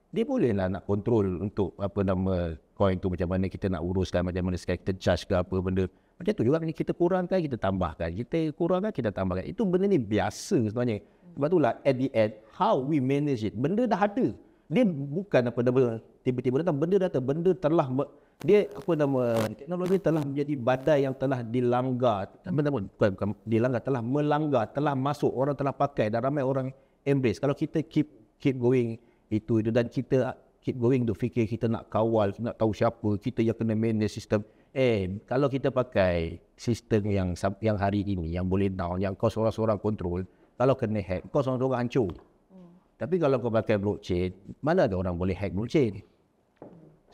dia boleh lah nak kontrol untuk apa nama coin tu macam mana kita nak uruskan, macam mana sekarang kita charge ke apa benda. Macam tu juga kita kurangkan, kita tambahkan, kita kurangkan, kita tambahkan. Itu benda ni biasa sebenarnya. Sebab itulah at the end, how we manage it, benda dah ada. Dia bukan apa nama tiba-tiba datang, benda telah dia apa nama teknologi telah menjadi badai yang telah dilanggar. Bukan dilanggar, telah melanggar, telah masuk, orang telah pakai dan ramai orang embrace. Kalau kita keep going itu dan kita keep going tu fikir kita nak kawal, nak tahu siapa, kita yang kena manage sistem. Kalau kita pakai sistem yang hari ini yang boleh down, yang kau seorang-seorang control, kalau kena hack kau seorang-seorang hancur. Tapi kalau kau pakai blockchain, mana ada orang boleh hack blockchain?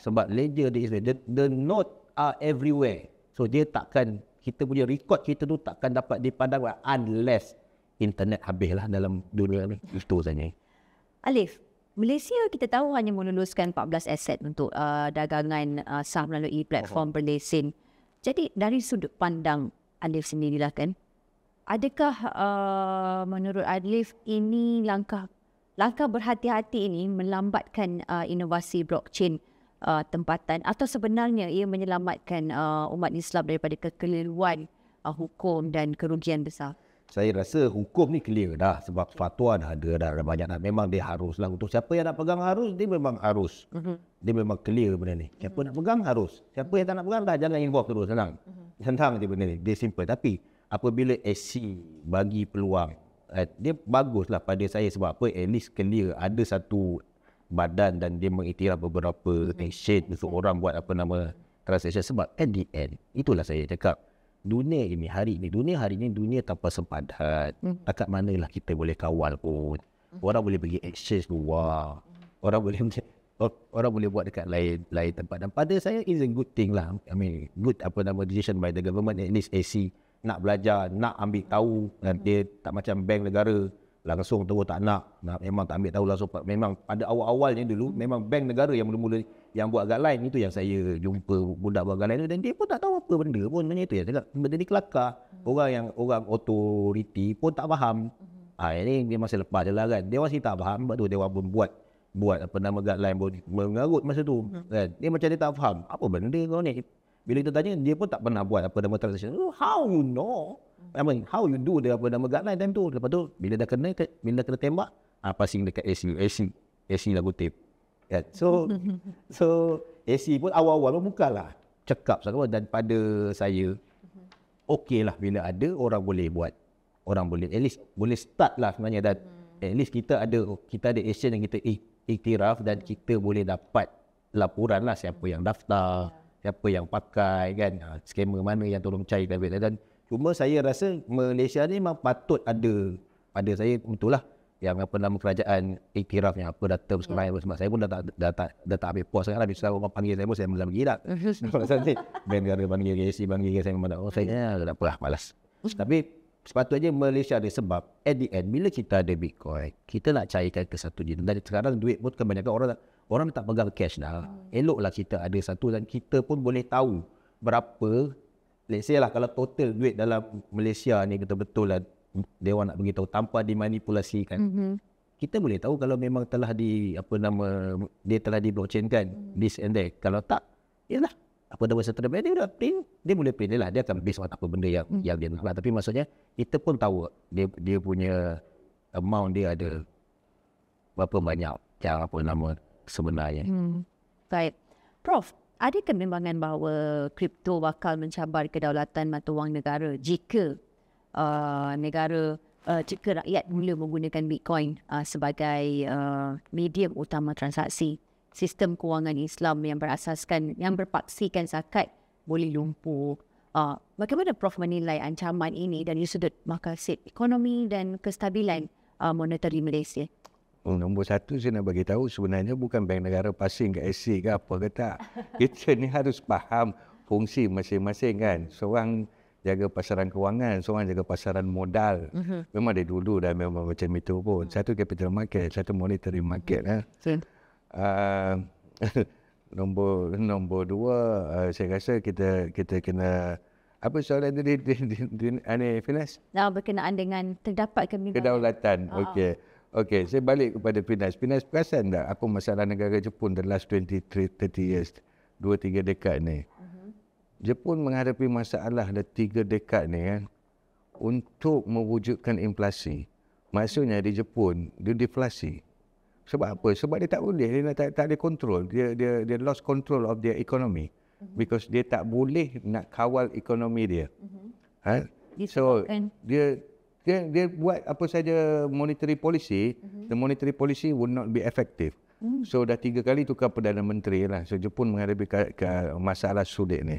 Sebab ledger the node are everywhere. So dia takkan, kita punya record kita tu takkan dapat dipandang unless internet habislah dalam dunia ni. Itu saja. Alif, Malaysia kita tahu hanya meluluskan 14 aset untuk dagangan saham melalui platform berlesen. Jadi dari sudut pandang Alif sendirilah kan, adakah menurut Alif ini langkah berhati-hati ini melambatkan inovasi blockchain tempatan, atau sebenarnya ia menyelamatkan umat Islam daripada kekeliruan hukum dan kerugian besar? Saya rasa hukum ni clear dah, sebab fatwa dah ada dah banyak dah. Memang dia haruslah, untuk siapa yang nak pegang harus, dia memang harus. Dia memang clear benda ni. Siapa nak pegang harus. Siapa yang tak nak pegang dah jangan involve terus, senang. Senang je benda ni. Dia simple. Tapi apabila SC bagi peluang, dia baguslah pada saya. Sebab apa? At least clear, ada satu badan dan dia mengiktiraf beberapa exchange untuk orang buat apa nama transaction. Sebab at the end, itulah saya cakap, dunia hari ini dunia tanpa sempadan. Takat manalah kita boleh kawal pun. Orang boleh pergi exchange luar, orang boleh buat dekat lain tempat. Dan pada saya is a good thing lah. I mean, good apa nama decision by the government. At least AC nak belajar, nak ambil tahu, dan dia tak macam bank negara langsung terus tak nak memang tak ambil tahu langsung. Memang pada awal-awalnya dulu memang bank negara yang mula-mula yang buat guideline. Itu yang saya jumpa budak buat guideline, dan dia pun tak tahu apa benda pun. Macam itu ya, cakap benda ni kelakar. Orang otoriti pun tak faham. Ini dia masa lepas je lah kan, dia masih tak faham. Sebab tu dia pun buat apa nama guideline pun mengarut masa tu kan. Dia macam dia tak faham apa benda kau ni. Bila kita tanya, dia pun tak pernah buat apa nama transaction. How you know? I mean, how you do the apa nama guideline time tu. Lepas tu bila dah kena tembak, passing dekat AC lah kutip. Yeah. So AC pun awal-awal pun bukanlah cakap sangat. Dan pada saya, okey lah bila ada orang boleh buat. Orang boleh, at least boleh start lah sebenarnya. Dan at least kita ada exchange yang kita iktiraf, dan kita boleh dapat laporan lah siapa yang daftar, siapa yang pakai kan, scammer mana yang tolong cairkan duit. Dan cuma saya rasa Malaysia ni memang patut ada, pada saya betul lah, yang apa nama kerajaan iktiraf yang apa data sekarang sebab saya pun dah tak habis puas sangat lah bila orang panggil saya pun saya mula gila. Pasal ni bank negara panggil KC panggil saya memang saya tak apalah malas. Tapi sepatutnya Malaysia ada sebab at the end bila kita ada Bitcoin, kita nak cairkan ke satu jenis. Dan sekarang duit pun kebanyakan orang tak pegang cash dah. Eloklah kita ada satu dan kita pun boleh tahu berapa, let's say lah kalau total duit dalam Malaysia ni betul-betul lah Dewan nak beritahu tanpa dimanipulasikan. Kita boleh tahu kalau memang telah dia telah di blockchain kan, this and that. Kalau tak, yalah apa nama settlement bank dia dah print, dia boleh print dia lah, dia akan base on apa benda yang dia nak. Tapi maksudnya kita pun tahu dia punya amount dia ada berapa banyak yang apa nama sebenarnya. Baik. Prof, ada kebimbangan bahawa kripto bakal mencabar kedaulatan mata wang negara jika jika rakyat mula menggunakan Bitcoin sebagai medium utama transaksi? Sistem kewangan Islam yang berpaksikan zakat boleh lumpuh. Bagaimana Prof menilai ancaman ini dari sudut maqasid ekonomi dan kestabilan monetari Malaysia? Nombor satu saya nak bagi tahu sebenarnya bukan bank negara pasing ke asyik ke apa ke tak. Kita ni harus faham fungsi masing-masing kan. Seorang jaga pasaran kewangan, seorang jaga pasaran modal. Memang dari dulu dah memang macam itu pun. Satu capital market, satu monetary market. Nombor dua, saya rasa kita kena apa soalan tadi Finas? Berkenaan dengan terdapat kebimbangan kedaulatan. Okey, saya balik kepada Finas. Finas perasan tak apa masalah negara Jepun the last 30 years, 2-3 dekad ni? Jepun menghadapi masalah dah 3 dekad ni kan untuk mewujudkan inflasi. Maksudnya di Jepun dia deflasi. Sebab apa? Sebab dia tak boleh, dia tak ada control. Dia lost control of their economy because dia tak boleh nak kawal ekonomi dia. So dia buat apa saja monetary policy, the monetary policy would not be effective. So dah 3 kali tukar Perdana Menteri lah. So Jepun menghadapi masalah sulit ni.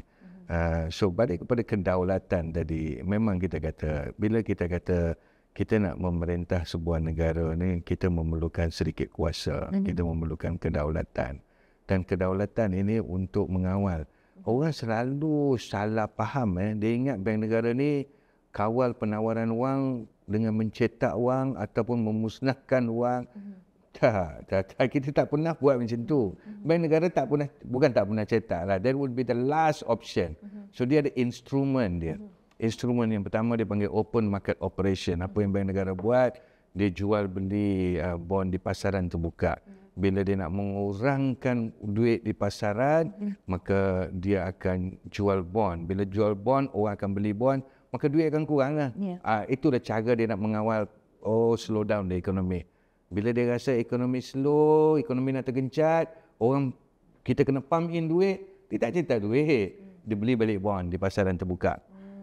So balik kepada kedaulatan tadi, memang kita kata bila kita kata kita nak memerintah sebuah negara ni, kita memerlukan sedikit kuasa, kita memerlukan kedaulatan. Dan kedaulatan ini untuk mengawal. Orang selalu salah faham. Dia ingat bank negara ni kawal penawaran wang dengan mencetak wang ataupun memusnahkan wang. Tak, kita tak pernah buat macam tu. Bank negara bukan tak pernah cetak lah. That would be the last option. So dia ada instrumen dia. Instrumen yang pertama dia panggil open market operation. Apa yang bank negara buat, dia jual beli bond di pasaran terbuka. Bila dia nak mengurangkan duit di pasaran, maka dia akan jual bond. Bila jual bond, orang akan beli bond, maka duit akan kurang lah. Itulah cara dia nak mengawal slow down the economy. Bila dia rasa ekonomi slow, ekonomi nak tergencat, kita kena pump in duit, dia tak cetak duit. Dia beli balik bond di pasaran terbuka.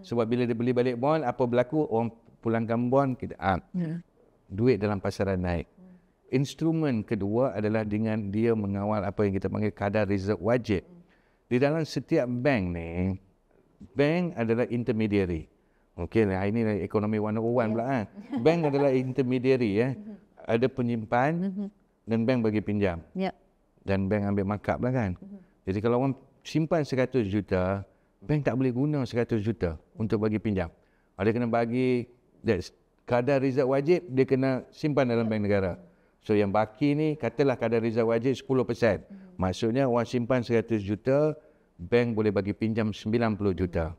Sebab bila dia beli balik bond, apa berlaku? Orang pulangkan bond, duit dalam pasaran naik. Instrumen kedua adalah dengan dia mengawal apa yang kita panggil kadar reserve wajib. Di dalam setiap bank ni, bank adalah intermediary. Okey, ini ekonomi 101 pula. Bank adalah intermediary. Ada penyimpan dan bank bagi pinjam. Dan bank ambil markup lah kan. Jadi kalau orang simpan 100 juta, bank tak boleh guna 100 juta untuk bagi pinjam. Dia kena bagi kadar reserve wajib, dia kena simpan dalam bank negara. So yang baki ni, katalah kadar reserve wajib 10%. Maksudnya orang simpan 100 juta, bank boleh bagi pinjam 90 juta.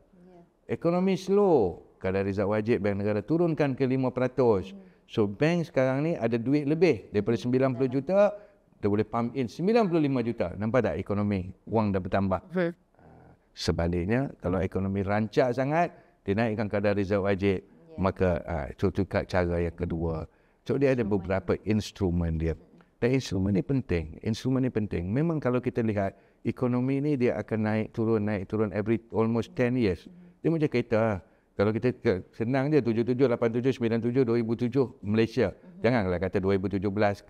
Ekonomi slow, kadar reserve wajib bank negara turunkan ke 5%. So bank sekarang ni ada duit lebih daripada 90 juta, dia boleh pump in 95 juta. Nampak tak ekonomi? Wang dah bertambah. Sebaliknya, kalau ekonomi rancak sangat, dia naikkan kadar reserve wajib. Maka itu cara yang kedua. So dia ada beberapa instrumen dia. Dan instrumen ni penting. Instrumen ni penting. Memang kalau kita lihat, ekonomi ni dia akan naik turun every almost 10 years. Dia macam kereta. Kalau kita senang je 77, 87, 97, 2007 Malaysia. Janganlah kata 2017,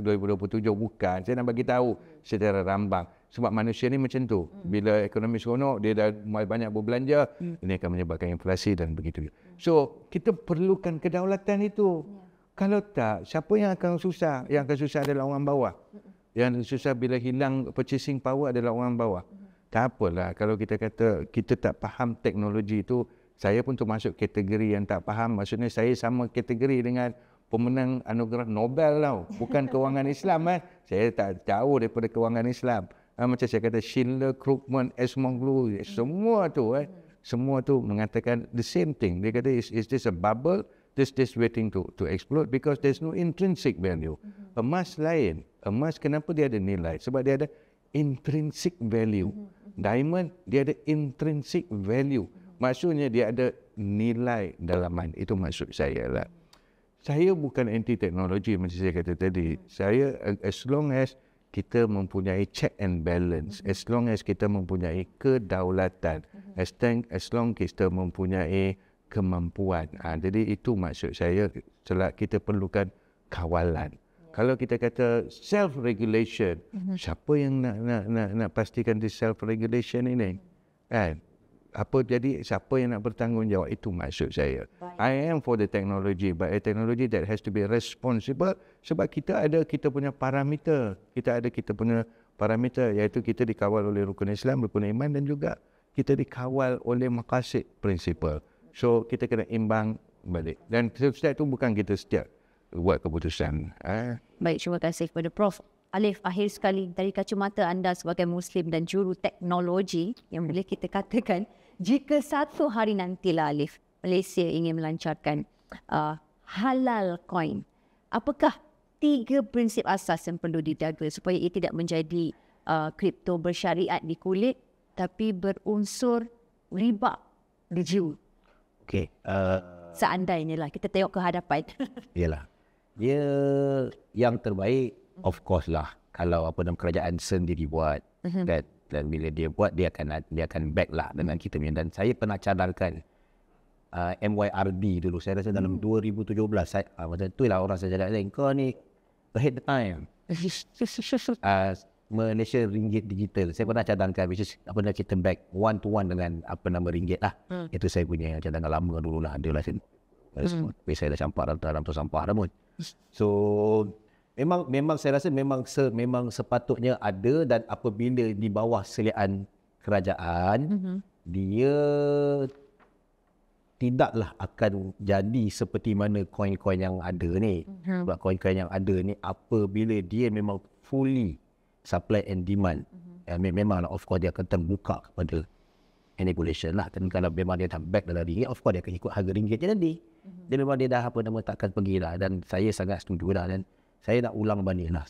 2027 bukan. Saya nak bagi tahu secara rambang. Sebab manusia ni macam tu. Bila ekonomi seronok, dia dah banyak berbelanja, ini akan menyebabkan inflasi dan begitu. So, kita perlukan kedaulatan itu. Kalau tak, siapa yang akan susah? Yang akan susah adalah orang bawah. Yang susah bila hilang purchasing power adalah orang bawah. Tak apalah kalau kita kata kita tak faham teknologi itu, saya pun termasuk kategori yang tak faham. Maksudnya saya sama kategori dengan pemenang anugerah Nobel tau. Bukan kewangan Islam Saya tak jauh daripada kewangan Islam. Macam saya kata Schindler, Krugman, Esmoglu, semua tu semua tu mengatakan the same thing. Dia kata is this a bubble? This waiting to explode because there's no intrinsic value. Emas lain. Emas kenapa dia ada nilai? Sebab dia ada intrinsic value. Diamond dia ada intrinsic value. Maksudnya dia ada nilai dalaman. Itu maksud saya lah. Saya bukan anti teknologi macam saya kata tadi. Saya as long as kita mempunyai check and balance, as long as kita mempunyai kedaulatan, as long kita mempunyai kemampuan. Jadi itu maksud saya, kita perlukan kawalan. Kalau kita kata self-regulation, siapa yang nak pastikan di self-regulation ini? Kan? Siapa yang nak bertanggungjawab? Itu maksud saya. I am for the technology, but a technology that has to be responsible, sebab kita punya parameter. Kita punya parameter, iaitu kita dikawal oleh rukun Islam, rukun iman, dan juga kita dikawal oleh maqasid principle. So kita kena imbang balik. Dan setiap itu bukan kita setiap buat keputusan. Baik, terima kasih kepada Prof. Alif, akhir sekali dari kacamata anda sebagai Muslim dan juru teknologi, yang boleh kita katakan, jika satu hari nantilah Alif, Malaysia ingin melancarkan halal coin, apakah 3 prinsip asas yang perlu dijaga supaya ia tidak menjadi kripto bersyariat di kulit tapi berunsur riba di jiwa? Okey. Seandainya lah, kita tengok ke hadapan. Yalah. Dia yang terbaik, of course lah, kalau kerajaan sendiri buat. Dan bila dia buat, dia akan back lah dengan kita punya. Dan saya pernah cadangkan MYRD dulu. Saya rasa dalam 2017. Macam tu lah orang saya cadangkan. Kau ni ahead the time. Malaysia ringgit digital. Saya pernah cadangkan, which is kita back one to one dengan ringgit lah. Itu saya punya cadangan lama dulu lah. Ada lah. Saya dah campak dalam tu sampah dah pun. So memang saya rasa memang sepatutnya ada, dan apabila di bawah seliaan kerajaan, dia tidaklah akan jadi seperti mana koin-koin yang ada ni. Sebab koin-koin yang ada ni apabila dia memang fully supply and demand, memang of course dia akan terbuka kepada manipulation lah. Dan kalau memang dia dah back dalam ringgit, of course dia akan ikut harga ringgit je nanti. Dia memang dia dah takkan pergi lah. Dan saya sangat setuju lah. Dan saya nak ulang balik lah.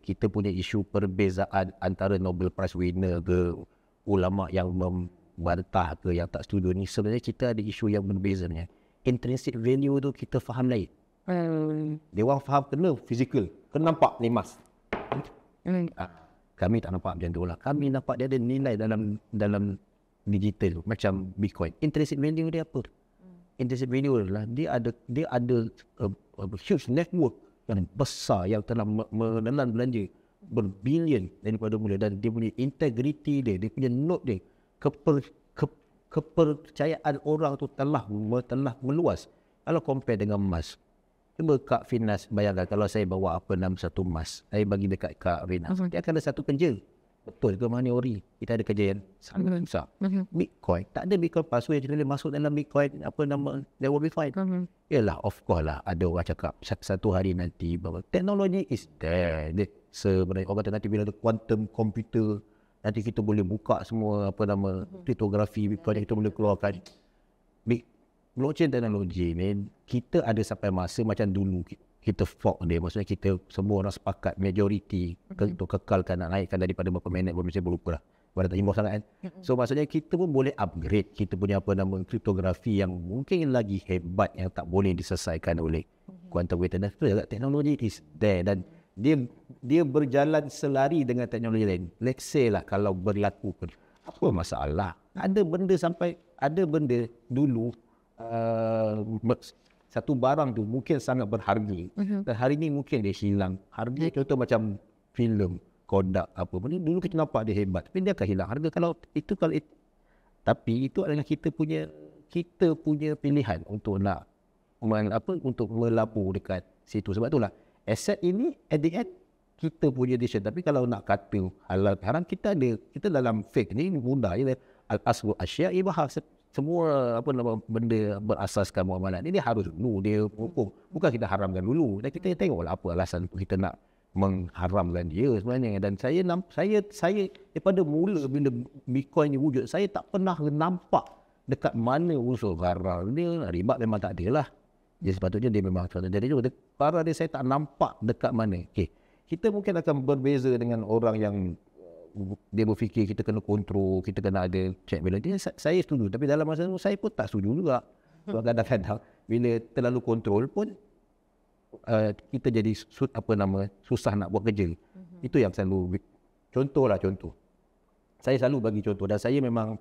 Kita punya isu perbezaan antara Nobel Prize winner ke, ulama yang membantah ke, yang tak setuju ni, sebenarnya kita ada isu yang berbeza ni. Intrinsic value tu kita faham lain. Dia orang faham kena physical, kena nampak ni emas. Kami tak nampak macam tu lah. Kami nampak dia ada nilai dalam digital macam Bitcoin. Intrinsic value dia apa? Intrinsic value adalah dia ada huge network yang besar yang telah menelan belanja berbilion daripada mula, dan dia punya integrity dia punya node dia, kepercayaan orang tu telah meluas. Kalau compare dengan emas, cuba Kak Finas bayangkan kalau saya bawa satu emas, saya bagi dekat Kak Rina, dia akan ada satu kerja. Betul ke mana ori? Kita ada kerja yang sangat besar. Bitcoin, tak ada Bitcoin palsu yang boleh masuk dalam Bitcoin, that will be fine. Yalah, of course lah, ada orang cakap satu hari nanti bahawa teknologi is there. Sebenarnya orang kata nanti bila ada quantum computer, nanti kita boleh buka semua kriptografi Bitcoin yang kita boleh keluarkan. Blockchain teknologi ni, kita ada sampai masa macam dulu kita fork dia, maksudnya kita semua orang sepakat majoriti untuk kekalkan nak naikkan daripada berapa minit, saya lupa lah, pada tak himbau sangat kan. So maksudnya kita pun boleh upgrade kita punya kriptografi yang mungkin lagi hebat, yang tak boleh diselesaikan oleh quantum computer. Teknologi is there, dan dia berjalan selari dengan teknologi lain. Let's say lah kalau berlaku apa masalah, ada benda dulu satu barang tu mungkin sangat berharga, dan hari ni mungkin dia hilang harga. Contoh macam filem Kodak apa benda, dulu kita nampak dia hebat, tapi dia akan hilang harga tapi itu adalah kita punya pilihan untuk nak untuk melabur dekat situ. Sebab itulah aset ini at the end kita punya decision. Tapi kalau nak kata halal haram, kita dalam fake ni mudah je. Al-aslu asya'i bahas semua benda berasaskan muamalat ni dia harus dulu dia hukum. Bukan kita haramkan dulu. Dan kita tengoklah apa alasan kita nak mengharamkan dia sebenarnya. Dan saya daripada mula bila Bitcoin ni wujud, saya tak pernah nampak dekat mana unsur gharar dia. Riba memang tak ada lah. Jadi sepatutnya dia memang jadi juga. Gharar dia saya tak nampak dekat mana. Okay. Kita mungkin akan berbeza dengan orang yang dia berfikir kita kena kontrol, kita kena ada check balance. Saya setuju. Tapi dalam masa itu saya pun tak setuju juga. Sebab kadang-kadang bila terlalu kontrol pun kita jadi susah nak buat kerja. Itu yang selalu contoh. Saya selalu bagi contoh dan saya memang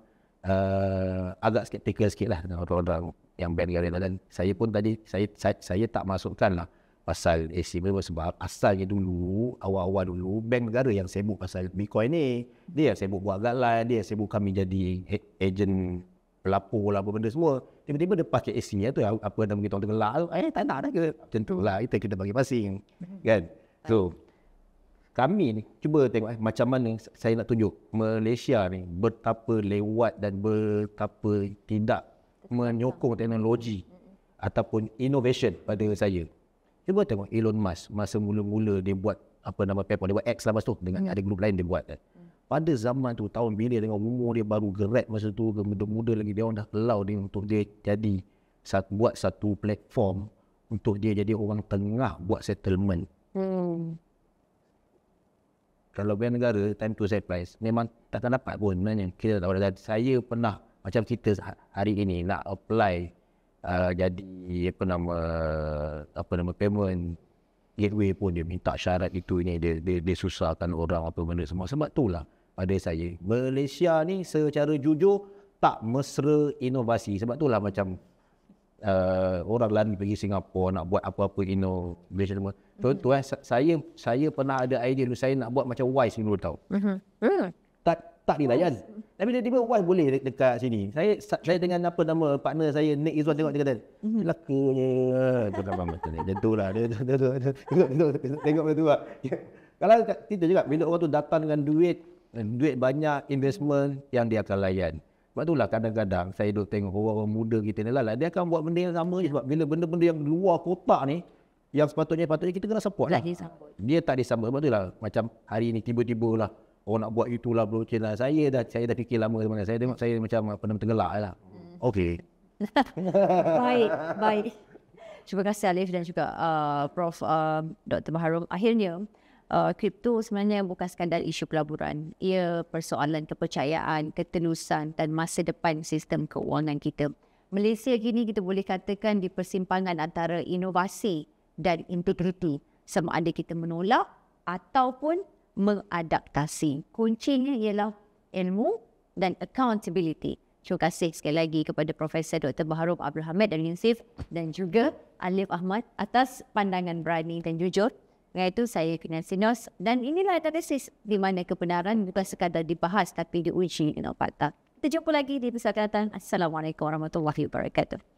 agak skeptikal sikit lah dengan orang-orang yang bank negara. Dan saya pun tadi saya tak masukkan lah pasal AC sebab asalnya dulu, awal-awal dulu bank negara yang sibuk pasal Bitcoin ni. Dia yang sibuk buat guideline, dia yang sibuk kami jadi ejen pelapor lah apa benda semua. Tiba-tiba dia pakai AC tu apa nama kita orang tenggelak tu, tak nak dah ke? Macam tu lah, kita bagi pasing kan. So kami ni cuba tengok macam mana saya nak tunjuk Malaysia ni betapa lewat dan betapa tidak menyokong teknologi ataupun innovation pada saya. Cuba tengok Elon Musk masa mula-mula dia buat PayPal, dia buat X lah masa tu dengan ada grup lain dia buat kan. Pada zaman tu tahun bila dengan umur dia baru gerak masa tu, muda lagi, dia orang dah kelau dia untuk dia jadi buat satu platform untuk dia jadi orang tengah buat settlement. Kalau bank negara time to surprise memang tak dapat pun sebenarnya. Kita tahu dah, saya pernah macam kita hari ini nak apply jadi apa nama payment gateway pun dia minta syarat itu ini, dia susahkan orang apa benda semua. Sebab itulah pada saya Malaysia ni secara jujur tak mesra inovasi. Sebab itulah macam orang lari pergi Singapura nak buat apa-apa innovation semua. Contoh saya pernah ada idea dulu, saya nak buat macam Wise dulu tau. Tak dilayan. Tapi tiba-tiba Wise boleh dekat sini. Saya dengan partner saya Nick Izwan tengok dia kata celakanya tu nampak macam tu lah. Tengok macam tu lah. Kalau kita juga bila orang tu datang dengan duit banyak, investment yang dia akan layan. Sebab itulah kadang-kadang saya duk tengok orang-orang muda kita ni lah, dia akan buat benda yang sama je. Sebab bila benda-benda yang luar kotak ni yang sepatutnya kita kena support lah. Dia tak disambut. Sebab itulah macam hari ni tiba-tiba lah orang nak buat itulah blockchain lah. Saya dah fikir lama sebenarnya. Saya tengok saya macam tenggelak lah. Okey. Baik. Terima kasih Alif dan juga Prof Dr. Baharul. Akhirnya kripto sebenarnya bukan sekadar isu pelaburan. Ia persoalan kepercayaan, ketelusan dan masa depan sistem keuangan kita. Malaysia kini kita boleh katakan di persimpangan antara inovasi dan integriti. Sama ada kita menolak ataupun mengadaptasi. Kuncinya ialah ilmu dan accountability. Terima kasih sekali lagi kepada Profesor Dr. Baharul Abdul Hamid dan Yunsif dan juga Alif Ahmad atas pandangan berani dan jujur. Dengan itu saya Kina Sinos dan inilah analisis di mana kebenaran bukan sekadar dibahas tapi diuji dengan fakta. Kita jumpa lagi di episod akan datang. Assalamualaikum warahmatullahi wabarakatuh.